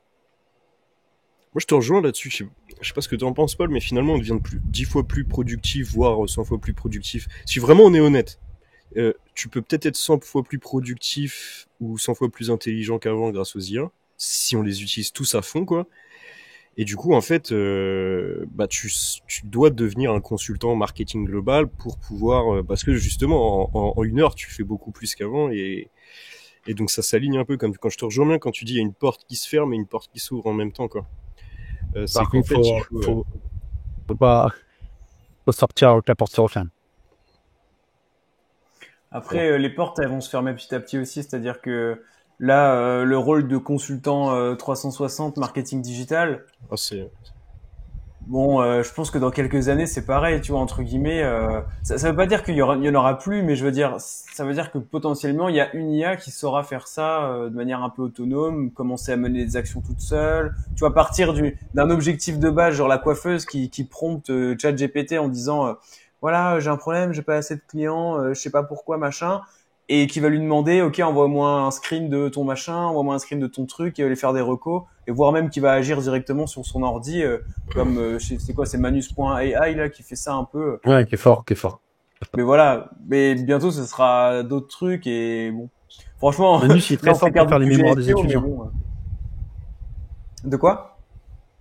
Moi, je te rejoins là-dessus. Je sais pas ce que tu en penses, Paul, mais finalement, on devient 10 fois plus productif, voire 100 fois plus productif. Si vraiment on est honnête, tu peux peut-être être 100 fois plus productif ou 100 fois plus intelligent qu'avant grâce aux IA, si on les utilise tous à fond, quoi. Et du coup, en fait, bah, tu dois devenir un consultant marketing global pour pouvoir, parce que justement, en 1 heure, tu fais beaucoup plus qu'avant, et donc ça s'aligne un peu, comme quand je te rejoins bien quand tu dis il y a une porte qui se ferme et une porte qui s'ouvre en même temps, quoi. C'est Par qu'en contre, fait, il faut, faut pas faut sortir avec la porte se referme. Après, les portes, elles vont se fermer petit à petit aussi, c'est-à-dire que là, le rôle de consultant 360 marketing digital, ah, c'est, bon, je pense que dans quelques années, c'est pareil, tu vois, entre guillemets. Ça veut pas dire il y en aura plus, mais je veux dire, ça veut dire que potentiellement, il y a une IA qui saura faire ça de manière un peu autonome, commencer à mener des actions toute seule. Tu vois, partir d'un objectif de base, genre la coiffeuse qui prompte ChatGPT en disant, voilà, j'ai un problème, j'ai pas assez de clients, je sais pas pourquoi, machin. Et qui va lui demander, ok, envoie-moi un screen de ton machin, envoie-moi un screen de ton truc, et va lui faire des recos, et voire même qui va agir directement sur son ordi, comme c'est quoi, c'est Manus.ai là qui fait ça un peu. Ouais, qui est fort, qui est fort. Mais voilà, mais bientôt ce sera d'autres trucs et bon. Franchement, Manus, il est très là on fort fait pour faire du les sujet mémoires des SEO, mais étudiants. bon. De quoi?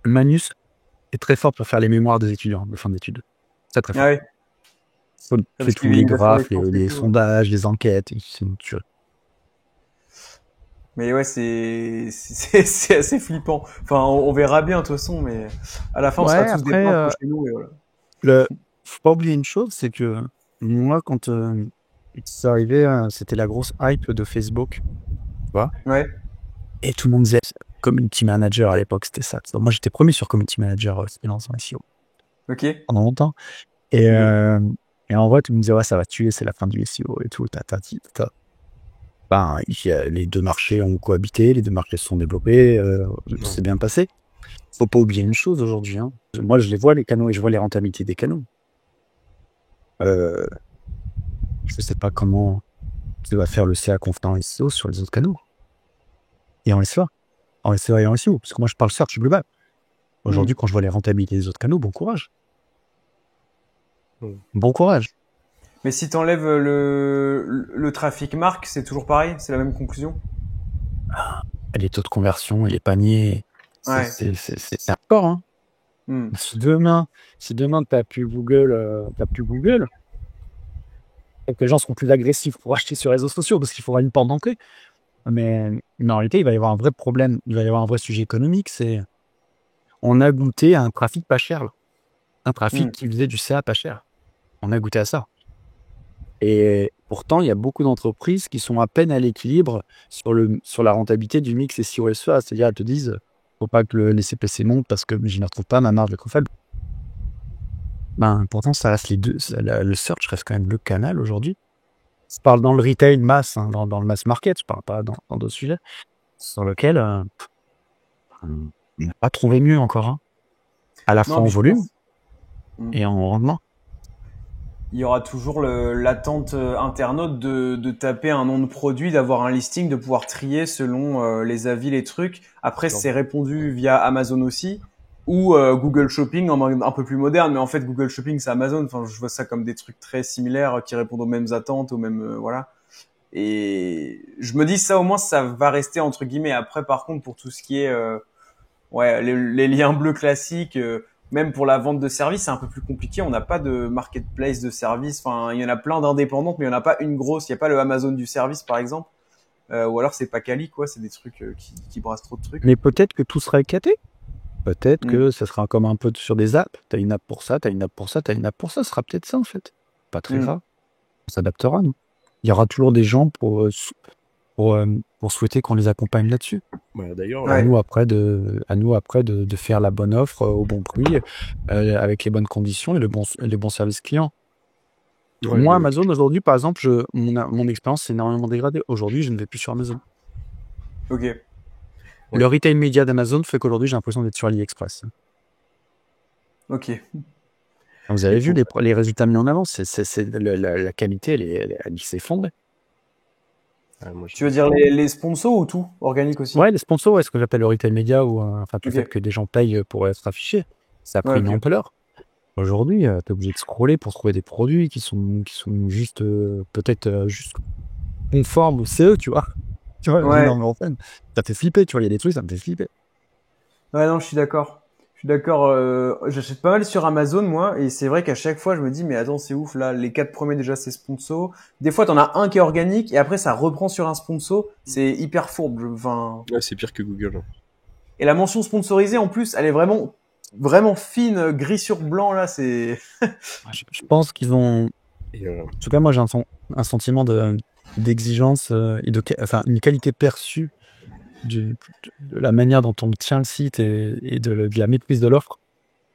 Manus est très fort pour faire les mémoires des étudiants de fin d'études. C'est très Ah fort. ouais, Il fait parce tous qu'il les va faire les graphes, courses et les tout. sondages, les enquêtes. C'est une tuerie. Mais ouais, c'est assez flippant. Enfin, on verra bien de toute façon, mais à la fin on sera Ouais, tous des après, peintres chez nous et voilà. faut pas oublier une chose, c'est que moi, quand c'est arrivé, c'était la grosse hype de Facebook, tu vois. Ouais, Et tout le monde disait community manager à l'époque, c'était ça. Donc, moi, j'étais premier sur community manager freelance en SEO ok. pendant longtemps. Et, et en vrai, tout le monde disait ouais, ça va tuer, c'est la fin du SEO et tout. Ben, les deux marchés ont cohabité, les deux marchés se sont développés, c'est bien passé. Faut pas oublier une chose aujourd'hui. Hein. Moi, je les vois les canaux et je vois les rentabilités des canaux. Je sais pas comment tu vas faire le CA conf en SEO sur les autres canaux. Et en SEO. En SEO et en SEO. Parce que moi, je parle search global. Aujourd'hui, quand je vois les rentabilités des autres canaux, bon courage. Bon courage. Mais si t'enlèves le trafic marque, c'est toujours pareil, c'est la même conclusion. Et les taux de conversion et les paniers, Ouais. c'est hardcore. Hein. Si demain t'as plus Google, et que les gens seront plus agressifs pour acheter sur les réseaux sociaux parce qu'il faudra une porte d'entrée. Mais en réalité, il va y avoir un vrai problème, il va y avoir un vrai sujet économique, c'est on a goûté à un trafic pas cher, là. Un trafic qui faisait du CA pas cher. On a goûté à ça. Et pourtant, il y a beaucoup d'entreprises qui sont à peine à l'équilibre sur la rentabilité du mix SEO SEA. C'est-à-dire, elles te disent, faut pas que les CPC montent parce que je ne retrouve pas, ma marge est trop faible. Ben, pourtant, ça reste les deux. Le search reste quand même le canal aujourd'hui. Je parle dans le retail mass, hein, dans le mass market, je parle pas dans d'autres sujets, sur lequel on n'a pas trouvé mieux encore. Hein. À la fois en volume et en rendement. Il y aura toujours l'attente internaute de taper un nom de produit, d'avoir un listing, de pouvoir trier selon les avis, les trucs. Après, c'est répondu via Amazon aussi, ou Google Shopping en mode un peu plus moderne. Mais en fait, Google Shopping, c'est Amazon. Enfin, je vois ça comme des trucs très similaires qui répondent aux mêmes attentes, aux mêmes voilà. Et je me dis ça au moins, ça va rester entre guillemets. Après, par contre, pour tout ce qui est ouais, les liens bleus classiques, même pour la vente de services, c'est un peu plus compliqué. On n'a pas de marketplace de services. Enfin, il y en a plein d'indépendantes, mais il n'y en a pas une grosse. Il n'y a pas le Amazon du service, par exemple. Ou alors, c'est pas Cali, quoi. C'est des trucs qui brassent trop de trucs. Mais peut-être que tout sera éclaté. Peut-être que ça sera comme un peu sur des apps. T'as une app pour ça, t'as une app pour ça, t'as une app pour ça. Ce sera peut-être ça, en fait. Pas très grave. On s'adaptera, nous. Il y aura toujours des gens pour souhaiter qu'on les accompagne là-dessus. Ouais, d'ailleurs, à nous après de faire la bonne offre au bon prix, avec les bonnes conditions et les bons services clients. Ouais, moi, Amazon, aujourd'hui, par exemple, mon expérience s'est énormément dégradée. Aujourd'hui, je ne vais plus sur Amazon. Ok. Le retail média d'Amazon fait qu'aujourd'hui, j'ai l'impression d'être sur AliExpress. Ok. Vous avez vu les résultats mis en avant, la qualité, elle s'effondre. Tu veux dire les sponsors ou tout organique aussi? Ouais, les sponsors, ce que j'appelle le retail média, ou enfin, le fait que des gens payent pour être affichés, ça a pris une ampleur. Aujourd'hui, t'es obligé de scroller pour trouver des produits qui sont juste, peut-être, juste conformes au CE, tu vois? Tu vois? Ouais. Non, mais en fait, ça fait flipper, tu vois? Il y a des trucs, ça me fait flipper. Ouais, non, je suis d'accord. Je suis d'accord. J'achète pas mal sur Amazon, moi, et c'est vrai qu'à chaque fois, je me dis, mais attends, c'est ouf, là, les 4 premiers, déjà, c'est sponsor. Des fois, t'en as un qui est organique, et après, ça reprend sur un sponsor. C'est hyper fourbe. Enfin, Ouais, c'est pire que Google. et la mention sponsorisée, en plus, elle est vraiment, vraiment fine, gris sur blanc, là, c'est... Je pense qu'ils ont... Et, En tout cas, moi, j'ai un sentiment d'exigence et enfin, une qualité perçue de la manière dont on tient le site et de la maîtrise de l'offre.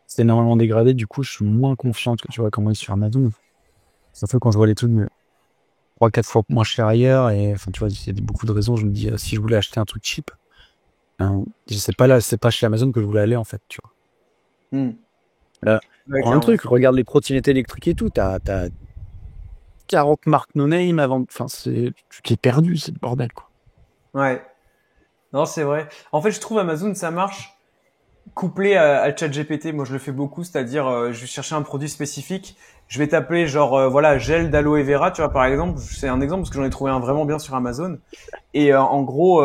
C'est énormément dégradé. Du coup, je suis moins confiant que tu vois comment il est sur Amazon. Surtout quand je vois les trucs 3-4 fois moins cher ailleurs. Et enfin, tu vois, il y a beaucoup de raisons. Je me dis, si je voulais acheter un truc cheap, c'est pas chez Amazon que je voulais aller, en fait, tu vois. Là, Ouais, prends un clairement. truc, regarde les trottinettes électriques et tout. T'as 40 marques no-name avant. Enfin, tu t'es perdu, c'est le bordel, quoi. Ouais. Non, c'est vrai. En fait, je trouve Amazon, ça marche couplé à ChatGPT. Moi, je le fais beaucoup, c'est-à-dire, je vais chercher un produit spécifique. Je vais taper genre, voilà, gel d'aloe vera, tu vois, par exemple. C'est un exemple parce que j'en ai trouvé un vraiment bien sur Amazon. Et en gros,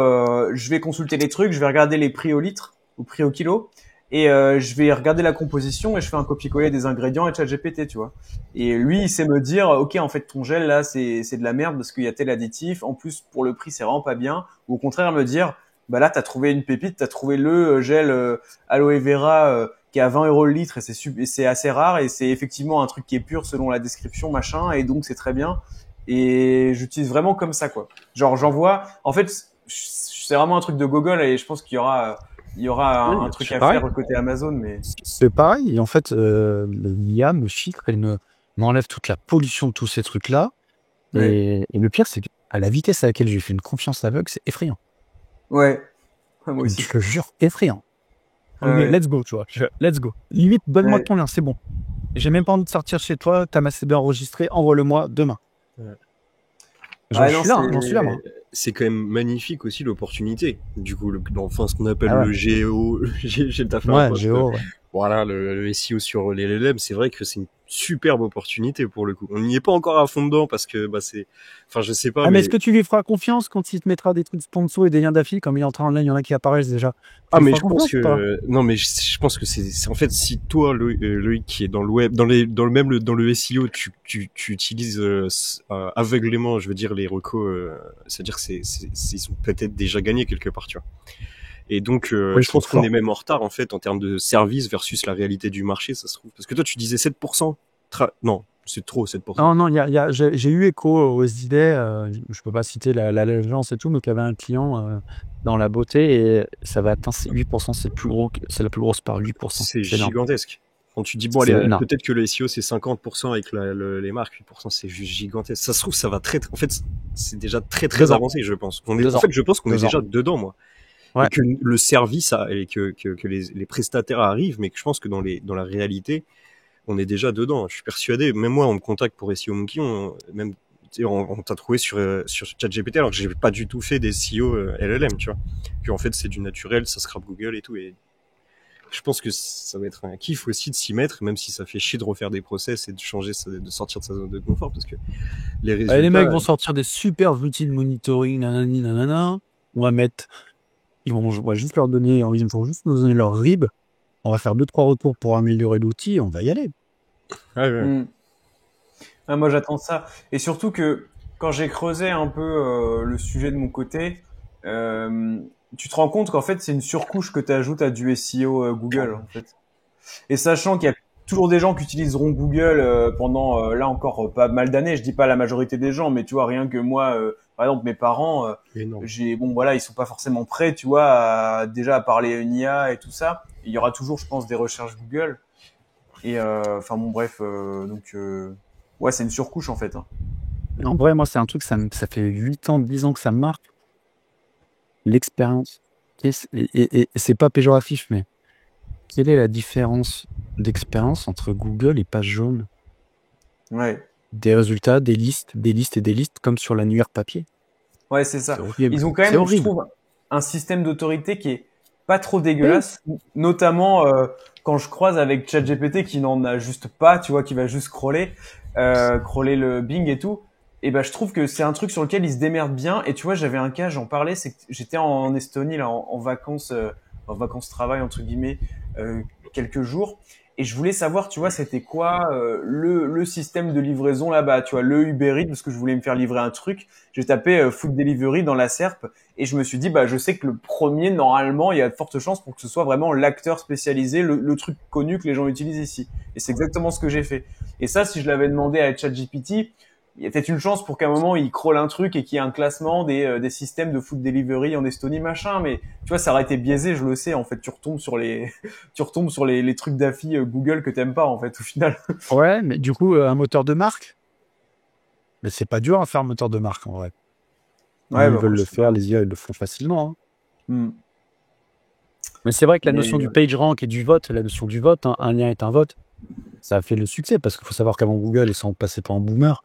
je vais consulter les trucs, je vais regarder les prix au litre, au prix au kilo, et je vais regarder la composition et je fais un copier-coller des ingrédients et ChatGPT, tu vois. Et lui, il sait me dire, ok, en fait, ton gel là, c'est de la merde parce qu'il y a tel additif. En plus, pour le prix, c'est vraiment pas bien. Ou au contraire, me dire, bah là, t'as trouvé une pépite, t'as trouvé le gel aloe vera qui est à 20 € le litre et c'est assez rare et c'est effectivement un truc qui est pur selon la description, machin, et donc c'est très bien. Et j'utilise vraiment comme ça, quoi. Genre, j'envoie. En fait, c'est vraiment un truc de Google et je pense qu'il y aura Oui, un truc c'est à pareil. faire côté Amazon, mais C'est pareil. Et en fait, l'IA me filtre, m'enlève toute la pollution de tous ces trucs-là. ouais, Et le pire, c'est qu'à la vitesse à laquelle j'ai fait une confiance aveugle, c'est effrayant. ouais, moi aussi. Je te jure, effrayant. Ok, Ouais, let's go, tu vois. Let's go. Limite, donne-moi ouais. ton lien, c'est bon. J'ai même pas envie de sortir chez toi, t'as ma CB enregistrée, envoie-le-moi demain. Ouais. J'en Ouais, non, suis là, j'en suis là, moi. C'est quand même magnifique aussi l'opportunité. Du coup, enfin, ce qu'on appelle Ah ouais. le GEO, j'ai fait un Ouais, post. Géo, ouais. Voilà, le SEO sur les LLM, c'est vrai que c'est une superbe opportunité pour le coup. On n'y est pas encore à fond dedans parce que bah c'est, enfin je sais pas, Ah, mais mais est-ce que tu lui feras confiance quand il te mettra des trucs sponsors et des liens d'affiliés comme il est en train de là, il y en a qui apparaissent déjà. Tu ah lui mais feras je pense confiance ou pas? que non mais je pense que c'est en fait si toi Loïc qui est dans le web dans le SEO tu utilises aveuglément je veux dire les recos c'est-à-dire que ils sont peut-être déjà gagnés quelque part tu vois. Et donc, Oui, ils je sont pense qu'on est forts. même en retard, en fait, en termes de service versus la réalité du marché, ça se trouve. Parce que toi, tu disais 7%. Non, c'est trop, 7%. Non, non, j'ai eu écho aux idées, je peux pas citer l'agence et tout, mais qu'il y avait un client dans la beauté et ça va atteindre 8%, c'est la plus grosse part, 8%. C'est C'est énorme. gigantesque. Quand tu dis, bon, C'est allez, énorme. peut-être que le SEO, c'est 50% avec les marques, 8%, c'est juste gigantesque. Ça se trouve, ça va en fait, c'est déjà très, très 2 ans. avancé, je pense. En 2 ans. fait, je pense qu'on est 2 ans. déjà dedans, moi. Et Ouais. que le service, et que les prestataires arrivent, mais que je pense que dans la réalité, on est déjà dedans. Je suis persuadé. Même moi, on me contacte pour SEO Monkey, même on t'a trouvé sur ChatGPT alors que j'ai pas du tout fait des SEO LLM, tu vois. Puis en fait, c'est du naturel, ça scrape Google et tout. Et je pense que ça va être un kiff aussi de s'y mettre, même si ça fait chier de refaire des process et de changer, de sortir de sa zone de confort, parce que les Les résultats. mecs vont sortir des super outils de monitoring, nanani, nanana. On va juste leur donner, ils vont juste nous donner leur RIB. On va faire 2-3 retours pour améliorer l'outil, on va y aller. Ouais. Hmm. Ah, moi, j'attends ça. Et surtout que quand j'ai creusé un peu le sujet de mon côté, euh, tu te rends compte qu'en fait, c'est une surcouche que tu ajoutes à du SEO Google, en fait. Et sachant qu'il y a toujours des gens qui utiliseront Google pendant là encore pas mal d'années, je dis pas la majorité des gens, mais tu vois rien que moi, par exemple mes parents, Énorme. voilà, ils sont pas forcément prêts, tu vois, déjà à parler à une IA et tout ça. Il y aura toujours, je pense, des recherches Google. Et enfin bon bref, donc ouais, c'est une surcouche en fait. Hein. En vrai, moi, c'est un truc, ça fait 8 ans, 10 ans que ça me marque. L'expérience. Et c'est pas péjoratif, mais quelle est la différence d'expérience entre Google et page jaune? Ouais. Des résultats, des listes et des listes, comme sur l'annuaire papier. Ouais, c'est C'est ça. horrible. Ils ont quand C'est même, je horrible. trouve, un système d'autorité qui est pas trop dégueulasse, notamment quand je croise avec ChatGPT qui n'en a juste pas, tu vois, qui va juste crawler le Bing et tout. Et ben je trouve que c'est un truc sur lequel il se démerde bien. Et tu vois, j'avais un cas, j'en parlais, c'est que j'étais en Estonie là en vacances, en vacances travail entre guillemets, quelques jours. Et je voulais savoir, tu vois, c'était quoi le système de livraison là-bas, tu vois, le Uber Eats, parce que je voulais me faire livrer un truc. J'ai tapé Food Delivery dans la SERP et je me suis dit, bah, je sais que le premier, normalement, il y a de fortes chances pour que ce soit vraiment l'acteur spécialisé, le truc connu que les gens utilisent ici. Et c'est exactement ce que j'ai fait. Et ça, si je l'avais demandé à ChatGPT, il y a peut-être une chance pour qu'à un moment il crawl un truc et qu'il y ait un classement des systèmes de food delivery en Estonie machin, mais tu vois ça aurait été biaisé, je le sais en fait, tu retombes sur les tu retombes sur les trucs d'affi Google que t'aimes pas en fait au final. Ouais, mais du coup, un moteur de marque, mais c'est pas dur à faire un moteur de marque en vrai. Ouais, Ils bah, veulent après, le faire, les IA ils le font facilement, hein. Hmm. Mais c'est vrai que la Mais notion du PageRank et du vote, la notion du vote, hein, un lien est un vote, ça a fait le succès parce qu'il faut savoir qu'avant Google, et sans passer pour un boomer,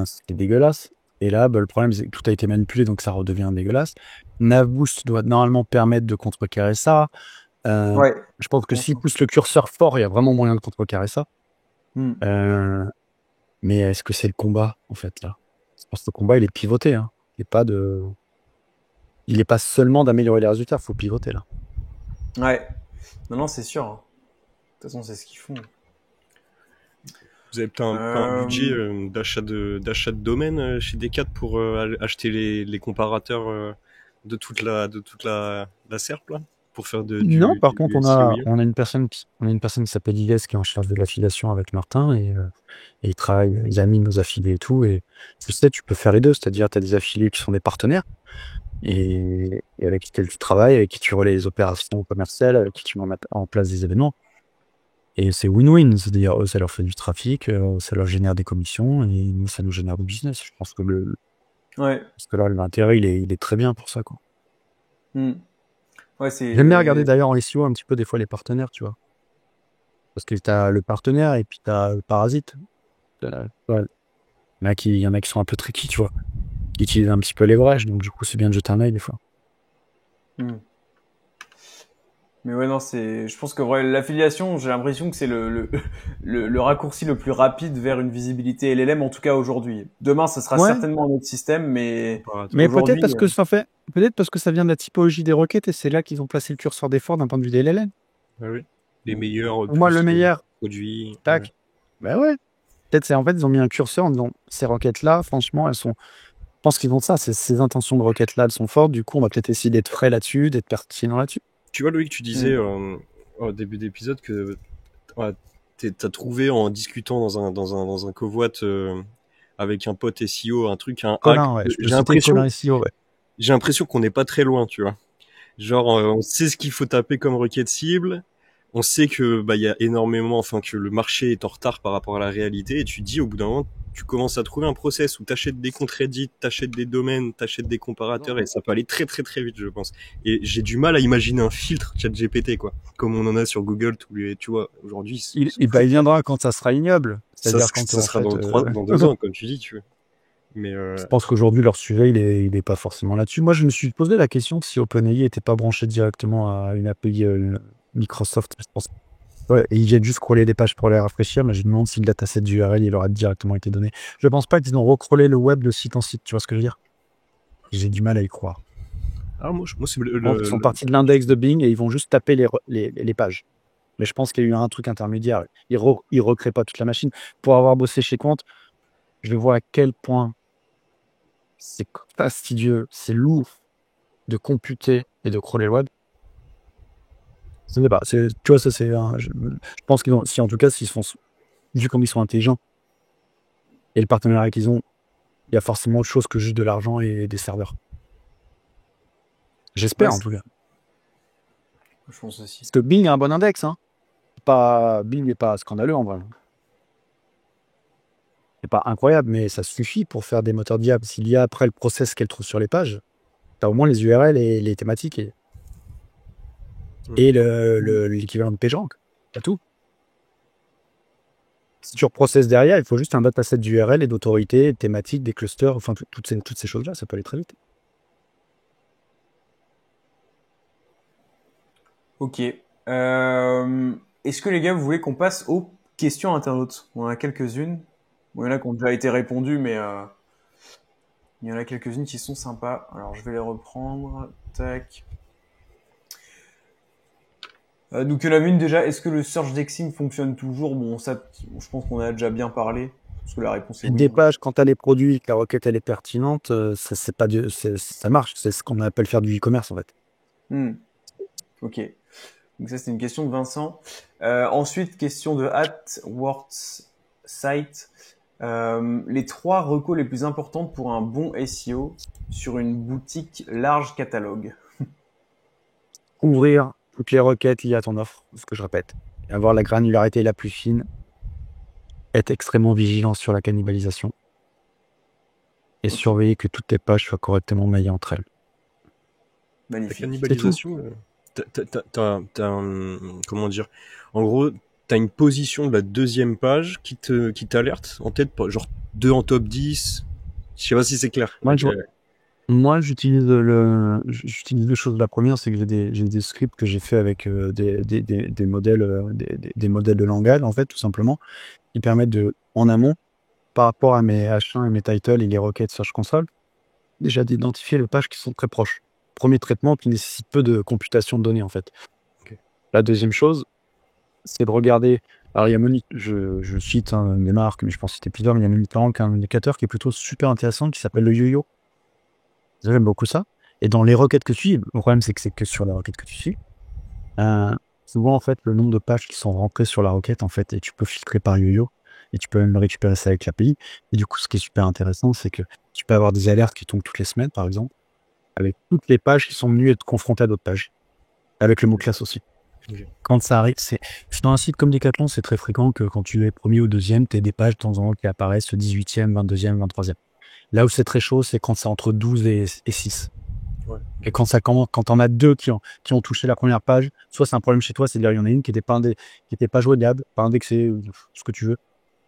c'était dégueulasse. Et là, bah, le problème, c'est que tout a été manipulé, donc ça redevient dégueulasse. Navboost doit normalement permettre de contrecarrer ça. ouais. Je pense que s'il pousse le curseur fort, il y a vraiment moyen de contrecarrer ça. Hmm. Mais est-ce que c'est le combat, en fait, là? Je pense que le combat, il est pivoté, hein. Il n'est pas seulement d'améliorer les résultats, il faut pivoter, là. Ouais. Non, c'est sûr, hein. De toute façon, c'est ce qu'ils font. Vous avez peut-être pas un budget d'achat de domaine chez Decat pour acheter les comparateurs de toute la SERP là, pour faire Non, par du contre, SEO. on a une personne qui s'appelle Ives qui est en charge de l'affiliation avec Martin et il travaille, il a mis nos affiliés et tout. Et tu sais, tu peux faire les deux, c'est-à-dire tu as des affiliés qui sont des partenaires et avec qui tu travailles, avec qui tu relais les opérations commerciales, avec qui tu mets en place des événements. Et c'est win-win, c'est-à-dire eux, ça leur fait du trafic, ça leur génère des commissions et nous, ça nous génère du business. Je pense que Ouais. parce que là, l'intérêt, il est très bien pour ça, quoi. Hmm. Ouais, c'est. J'aime bien regarder d'ailleurs en SEO un petit peu des fois les partenaires, tu vois. Parce que t'as le partenaire et puis t'as le parasite. Ouais. Il y en a qui sont un peu tricky, tu vois. Qui utilisent un petit peu les brèches, donc du coup, c'est bien de jeter un œil des fois. Hmm. Mais ouais, non, je pense que ouais, l'affiliation, j'ai l'impression que c'est le raccourci le plus rapide vers une visibilité LLM, en tout cas aujourd'hui. Demain, ce sera Ouais. certainement un autre système, mais Mais aujourd'hui. peut-être parce que ça vient de la typologie des requêtes et c'est là qu'ils ont placé le curseur d'effort d'un point de vue des LLM. Oui. Les meilleurs. Pour moi, le meilleur. Produits. Tac. Ouais. Bah ouais. Peut-être en fait, ils ont mis un curseur en disant ces requêtes-là, franchement, elles sont. Je pense qu'ils vont de ça. Ces intentions de requêtes-là, elles sont fortes. Du coup, on va peut-être essayer d'être frais là-dessus, d'être pertinent là-dessus. Tu vois, Loïc, tu disais au début d'épisode que t'as trouvé en discutant dans un covoit avec un pote SEO, un truc, un Colin, hack. ouais. Je peux citer Colin SEO, ouais. J'ai l'impression qu'on n'est pas très loin, tu vois. Genre, on sait ce qu'il faut taper comme requête cible. On sait que il y a énormément, enfin que le marché est en retard par rapport à la réalité. Et tu dis au bout d'un moment, tu commences à trouver un process où t'achètes des comptes Reddit, t'achètes des domaines, t'achètes des comparateurs et ça peut aller très très très vite, je pense. Et j'ai du mal à imaginer un filtre ChatGPT, quoi, comme on en a sur Google tous les, tu vois, aujourd'hui. Il viendra quand ça sera ignoble. C'est-à-dire quand ça sera dans 2 ans, comme tu dis, tu veux. Mais je pense qu'aujourd'hui leur sujet il est pas forcément là-dessus. Moi, je me suis posé la question si OpenAI était pas branché directement à une API Microsoft. Je pense. Ouais, et ils viennent juste crawler des pages pour les rafraîchir, mais je me demande si le dataset d'URL il leur a directement été donné. Je pense pas qu'ils ont recrawlé le web de site en site, tu vois ce que je veux dire? J'ai du mal à y croire. Alors moi c'est Ils sont partis de l'index de Bing et ils vont juste taper les pages. Mais je pense qu'il y a eu un truc intermédiaire. Ils recréent pas toute la machine. Pour avoir bossé chez Quant, je vois à quel point c'est fastidieux, c'est lourd de computer et de crawler le web. Ce n'est pas. Tu vois, ça c'est. Je pense qu'ils ont. Si en tout cas, s'ils sont vu comme ils sont intelligents et le partenariat qu'ils ont, il y a forcément autre chose que juste de l'argent et des serveurs. J'espère en tout cas. Je pense aussi. Parce que Bing a un bon index, hein. Bing n'est pas scandaleux en vrai. C'est pas incroyable, mais ça suffit pour faire des moteurs d'IA. S'il y a après le process qu'elle trouve sur les pages, t'as au moins les URL et les thématiques et l'équivalent de PageRank. T'as tout. Si tu reprocesses derrière, il faut juste un dataset d'URL et d'autorité, de thématiques, des clusters, enfin toutes ces choses-là, ça peut aller très vite. Ok. Est-ce que les gars, vous voulez qu'on passe aux questions internautes? On en a quelques-unes. Bon, il y en a qui ont déjà été répondues, mais il y en a quelques-unes qui sont sympas. Alors, je vais les reprendre. Tac. Donc, il y en avait une déjà. Est-ce que le search dexing fonctionne toujours? Bon, ça, je pense qu'on a déjà bien parlé. Parce que la réponse est oui. Des pages, quand elle est produite, que la requête elle est pertinente, ça, ça marche. C'est ce qu'on appelle faire du e-commerce en fait. Ok. Donc ça, c'est une question de Vincent. Ensuite, question de @wordsite. Les 3 recos les plus importantes pour un bon SEO sur une boutique large catalogue. Ouvrir toutes les requêtes liées à ton offre, ce que je répète. Avoir la granularité la plus fine. Être extrêmement vigilant sur la cannibalisation. Et surveiller que toutes tes pages soient correctement maillées entre elles. Magnifique. La cannibalisation, comment dire? En gros, t'as une position de la deuxième page qui t'alerte en tête, genre 2 en top 10. Je sais pas si c'est clair. Moi, j'utilise deux choses. La première, c'est que j'ai des scripts que j'ai fait avec des modèles, des modèles de langage, en fait, tout simplement, qui permettent en amont, par rapport à mes H1 et mes titles et les requêtes Search Console, déjà d'identifier les pages qui sont très proches. Premier traitement qui nécessite peu de computation de données, en fait. Okay. La deuxième chose, c'est de regarder. Alors, il y a je cite des marques, mais je pense que c'était plusieurs, mais il y a Monitorrank, un indicateur qui est plutôt super intéressant, qui s'appelle le yo-yo. J'aime beaucoup ça. Et dans les requêtes que tu suis, le problème, c'est que sur la requête que tu suis, souvent, en fait, le nombre de pages qui sont rentrées sur la requête, en fait, et tu peux filtrer par yo-yo, et tu peux même récupérer ça avec l'API. Et du coup, ce qui est super intéressant, c'est que tu peux avoir des alertes qui tombent toutes les semaines, par exemple, avec toutes les pages qui sont venues être confrontées à d'autres pages, avec le mot-classe aussi. Okay. Quand ça arrive, c'est dans un site comme Decathlon, c'est très fréquent que quand tu es premier ou deuxième, tu aies des pages de temps en temps qui apparaissent 18e, 22e, 23e. Là où c'est très chaud, c'est quand c'est entre 12 et 6. Ouais. Et quand t'en as 2 qui ont touché la première page, soit c'est un problème chez toi, c'est-à-dire il y en a une qui était pas joignable, pas indexée, ce que tu veux,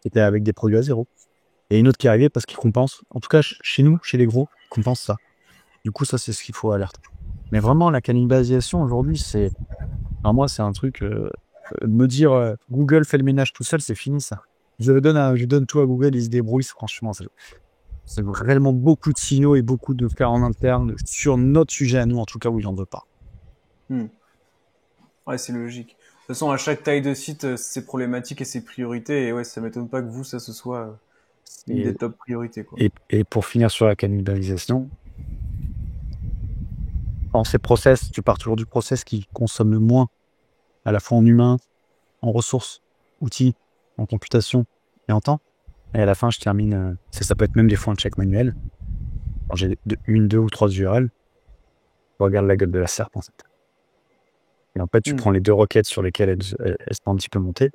qui était avec des produits à zéro. Et une autre qui est arrivée parce qu'ils compensent. En tout cas, chez nous, chez les gros, ils compensent ça. Du coup, ça, c'est ce qu'il faut alerter. Mais vraiment, la cannibalisation aujourd'hui, alors moi, c'est un truc, me dire Google fait le ménage tout seul, c'est fini ça. Je donne tout à Google, ils se débrouillent, franchement, c'est réellement beaucoup de signaux et beaucoup de faire en interne sur notre sujet à nous, en tout cas où il n'en veut pas. Ouais, c'est logique. De toute façon, à chaque taille de site, c'est problématique et c'est priorité. Et ouais, ça m'étonne pas que vous, ça ce soit une des top priorités, quoi. Et pour finir sur la cannibalisation, dans ces process, tu pars toujours du process qui consomme le moins, à la fois en humain, en ressources, outils, en computation et en temps. Et à la fin, je termine, ça peut être même des fois un check manuel. Quand j'ai 1, 2 ou 3 URL, je regarde la gueule de la SERP, en fait. Et en fait, tu prends les 2 requêtes sur lesquelles elles sont un petit peu montées.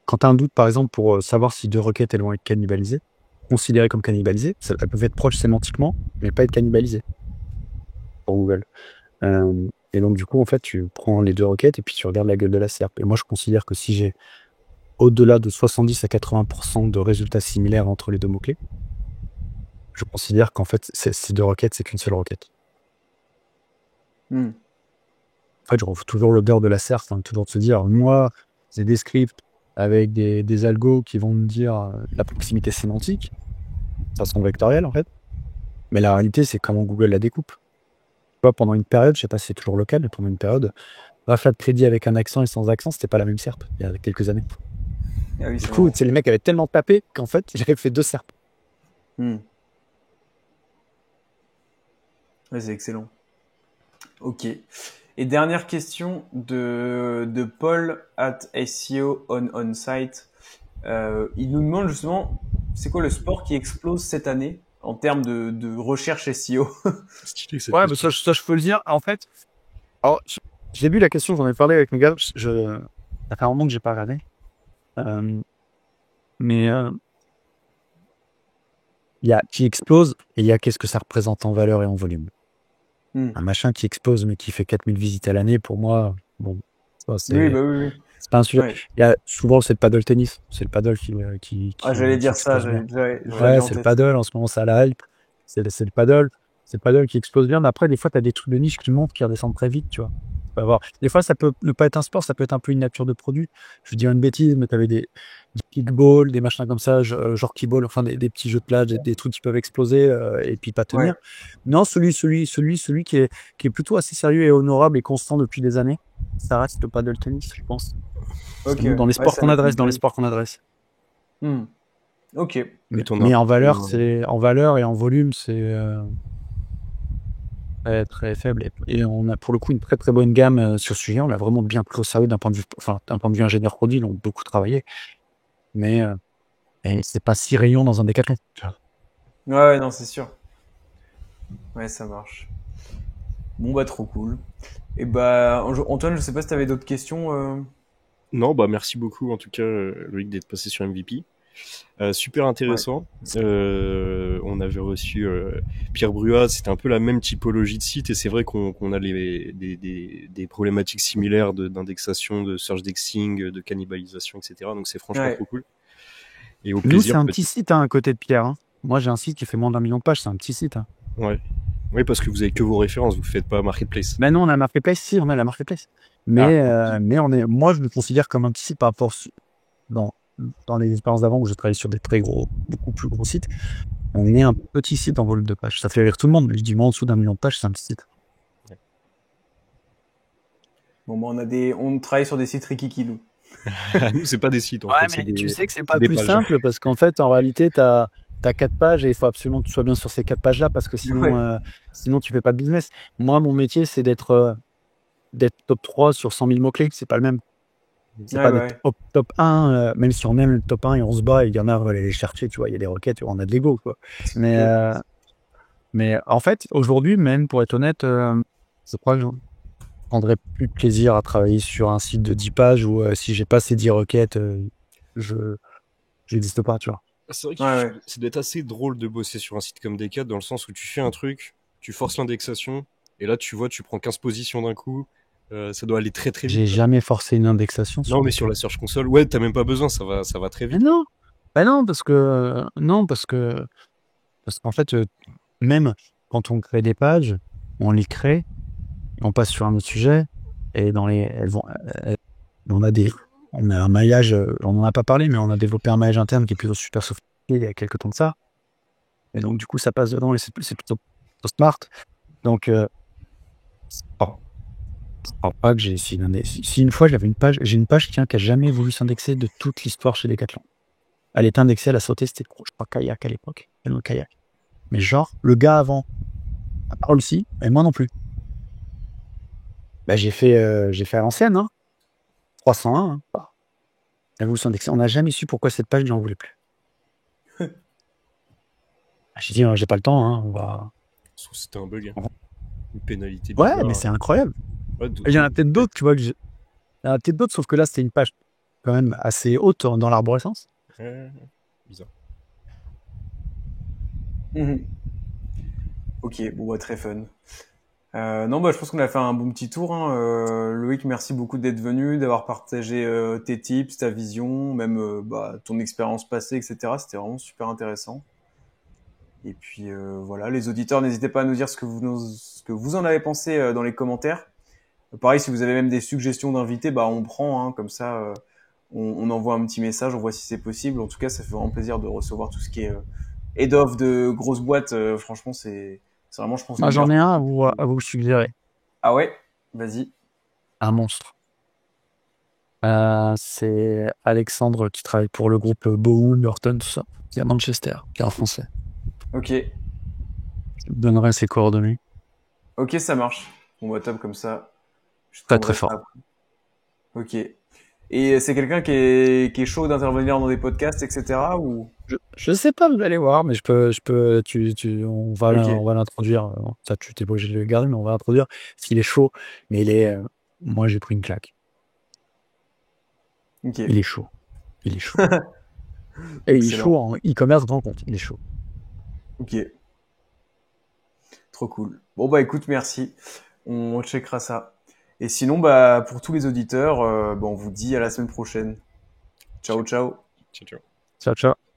Quand tu as un doute, par exemple, pour savoir si 2 requêtes, elles vont être cannibalisées, considérées comme cannibalisées, elles peuvent être proches sémantiquement, mais pas être cannibalisées pour Google. Et donc, du coup, en fait, tu prends les 2 requêtes et puis tu regardes la gueule de la SERP. Et moi, je considère que si j'ai au-delà de 70 à 80% de résultats similaires entre les 2 mots-clés, je considère qu'en fait, ces 2 requêtes, c'est qu'une seule requête. En fait, je retrouve toujours l'odeur de la SERP, toujours de se dire, moi, c'est des scripts avec des algos qui vont me dire la proximité sémantique, de façon vectorielle, en fait. Mais la réalité, c'est comment Google la découpe. Tu vois, pendant une période, je sais pas si c'est toujours le cas, mais pendant une période, rachat de crédit avec un accent et sans accent, c'était pas la même SERP, il y a quelques années. Ah oui, du coup, les mecs avaient tellement tapé qu'en fait, j'avais fait 2 SERP. Ouais, c'est excellent. Ok. Et dernière question de Paul @SEO on site. Il nous demande justement, c'est quoi le sport qui explose cette année en termes de recherche SEO? Ouais, mais ça, je peux le dire. En fait, alors, j'ai vu la question, j'en ai parlé avec mes gars. Ça fait un moment que j'ai pas regardé. Mais il y a qui explose et il y a qu'est-ce que ça représente en valeur et en volume. Un machin qui explose mais qui fait 4000 visites à l'année, pour moi, bon, c'est pas un sujet. Ouais. Il y a souvent, c'est le paddle tennis. C'est le paddle qui j'allais dire ça. Ouais, c'est le paddle. En ce moment, ça a la hype. C'est le paddle. C'est le paddle qui explose bien. Mais après, des fois, tu as des trucs de niche qui montent, qui redescendent très vite, tu vois. peux avoir. Des fois, ça peut ne pas être un sport, ça peut être un peu une nature de produit. Je veux dire une bêtise, mais tu avais des kickball, des machins comme ça, genre kickball, enfin des petits jeux de plage, des trucs qui peuvent exploser et puis pas tenir. Ouais. Non, celui qui est plutôt assez sérieux et honorable et constant depuis des années, ça reste le paddle tennis, je pense. Ok. Dans les Ouais, sports ça qu'on me adresse, plaît. Hmm. Ok. Et ton Mais en valeur, argument, en valeur et en volume, c'est très, très faible. Et on a pour le coup une très très bonne gamme sur ce sujet. On l'a vraiment bien pris au sérieux d'un point de vue, enfin, d'un point de vue ingénieur produit, ils ont beaucoup travaillé. Mais et c'est pas si rayon dans un décathlon. Ouais, non, c'est sûr. Ouais, ça marche. Bon, bah, trop cool. Et bah, Antoine, je sais pas si t'avais d'autres questions. Non, bah merci beaucoup en tout cas Loïc d'être passé sur MVP. Super Ouais. intéressant. On avait reçu Pierre Bruat, c'était un peu la même typologie de site et c'est vrai qu'on a des problématiques similaires d'indexation, de search dexing, de cannibalisation, etc. Donc c'est franchement Ouais. trop cool. Et au Nous, c'est plaisir un petit peut-être. site à côté de Pierre. Hein. Moi, j'ai un site qui fait moins d'1 million de pages. C'est un petit site. Hein. Ouais. Oui, parce que vous avez que vos références, vous faites pas marketplace. Mais non, on a Marketplace. Si, on a la Marketplace. Ah, Mais moi, je me considère comme un petit site par rapport dans, dans les expériences d'avant où j'ai travaillé sur des très gros, beaucoup plus gros sites. On est un petit site en volume de pages. Ça fait rire tout le monde, mais je dis moi en dessous d'1 million de pages, c'est un petit site. Bon, bah, on travaille sur des sites Rikikilou. nous c'est pas des sites en Ouais, fait, c'est mais tu sais que c'est c'est pas des plus pages. simple parce qu'en fait, en réalité, tu as 4 pages et il faut absolument que tu sois bien sur ces 4 pages-là parce que Ouais. sinon tu fais pas de business. Moi, mon métier, c'est d'être top 3 sur 100 000 mots-clés. C'est pas le même. C'est Ouais, pas bah d'être ouais. top 1, même si on aime le top 1 et on se bat et il y en a, on va aller les chercher, tu vois, il y a des requêtes, on a de l'ego, quoi. Mais, Ok. en fait, aujourd'hui, même pour être honnête, je crois que je prendrais plus de plaisir à travailler sur un site de 10 pages où si j'ai pas ces 10 requêtes, je j'existe pas, tu vois. C'est vrai que Ouais, ouais. ça doit être assez drôle de bosser sur un site comme Decat dans le sens où tu fais un truc, tu forces l'indexation, et là tu vois, tu prends 15 positions d'un coup, ça doit aller très très vite, J'ai quoi. jamais forcé une indexation sur Non, mais des sur la quêtes. Search Console, ouais, t'as même pas besoin, ça va très Mais vite, quoi. non, bah non, parce qu'en fait, même quand on crée des pages, on les crée, et on passe sur un autre sujet, et on a on a un maillage, on en a pas parlé, mais on a développé un maillage interne qui est plutôt super sophistiqué il y a quelques temps de ça. Et donc, du coup, ça passe dedans et c'est plutôt smart. Donc, oh, je crois pas que j'ai essayé d'indexer. Si une fois j'avais j'ai une page qui a jamais voulu s'indexer de toute l'histoire chez Decathlon. Elle était indexée, elle a sauté, c'était je crois Kayak à l'époque. Le Kayak. Mais genre, le gars avant, à part aussi, et moi non plus. Bah, j'ai fait à l'ancienne, hein. 301, hein. Bah, elle a voulu s'indexer. On n'a jamais su pourquoi cette page, j'en voulais plus. Ah, j'ai dit, j'ai pas le temps, hein. Sauf si c'était un bug, hein. On- Une pénalité Ouais, mais bizarre. c'est incroyable. Ouais, Il y en a peut-être d'autres, tu vois, il y en a peut-être d'autres, sauf que là, c'était une page quand même assez haute dans l'arborescence. bizarre. Mhm. Ok, bon, bah, très fun. Non, bah, je pense qu'on a fait un bon petit tour, hein. Loïc, merci beaucoup d'être venu, d'avoir partagé tes tips, ta vision, même bah, ton expérience passée, etc. C'était vraiment super intéressant. Et puis voilà, les auditeurs, n'hésitez pas à nous dire ce que vous en avez pensé dans les commentaires. Pareil, si vous avez même des suggestions d'invités, bah on prend, hein, comme ça, on envoie un petit message, on voit si c'est possible. En tout cas, ça fait vraiment plaisir de recevoir tout ce qui est head of de grosses boîtes. Franchement, c'est vraiment, je pense, les Moi, j'en meilleurs. ai un à vous suggérer. Ah ouais, vas-y. Un monstre. C'est Alexandre qui travaille pour le groupe Bowen, Burton, tout ça, qui est à Manchester, qui est un Français. Ok, Je vous donnerai ses coordonnées. ok, ça marche. Bon bah top comme ça. Je te Très très prendrai ça fort. après. Ok. Et c'est quelqu'un qui est chaud d'intervenir dans des podcasts, etc. ou? Je sais pas, vous allez voir, mais Ok, on va l'introduire. Ça, tu t'es pas obligé de le garder, mais on va l'introduire. S'il est chaud, mais moi, j'ai pris une claque. ok. Il est chaud. Il est chaud. Et il est Excellent. chaud en e-commerce grand compte. Il est chaud. Ok, trop cool. Bon bah écoute, merci. On checkera ça. Et sinon, bah pour tous les auditeurs, bah, on vous dit à la semaine prochaine. Ciao, ciao. Ciao, ciao. Ciao, ciao.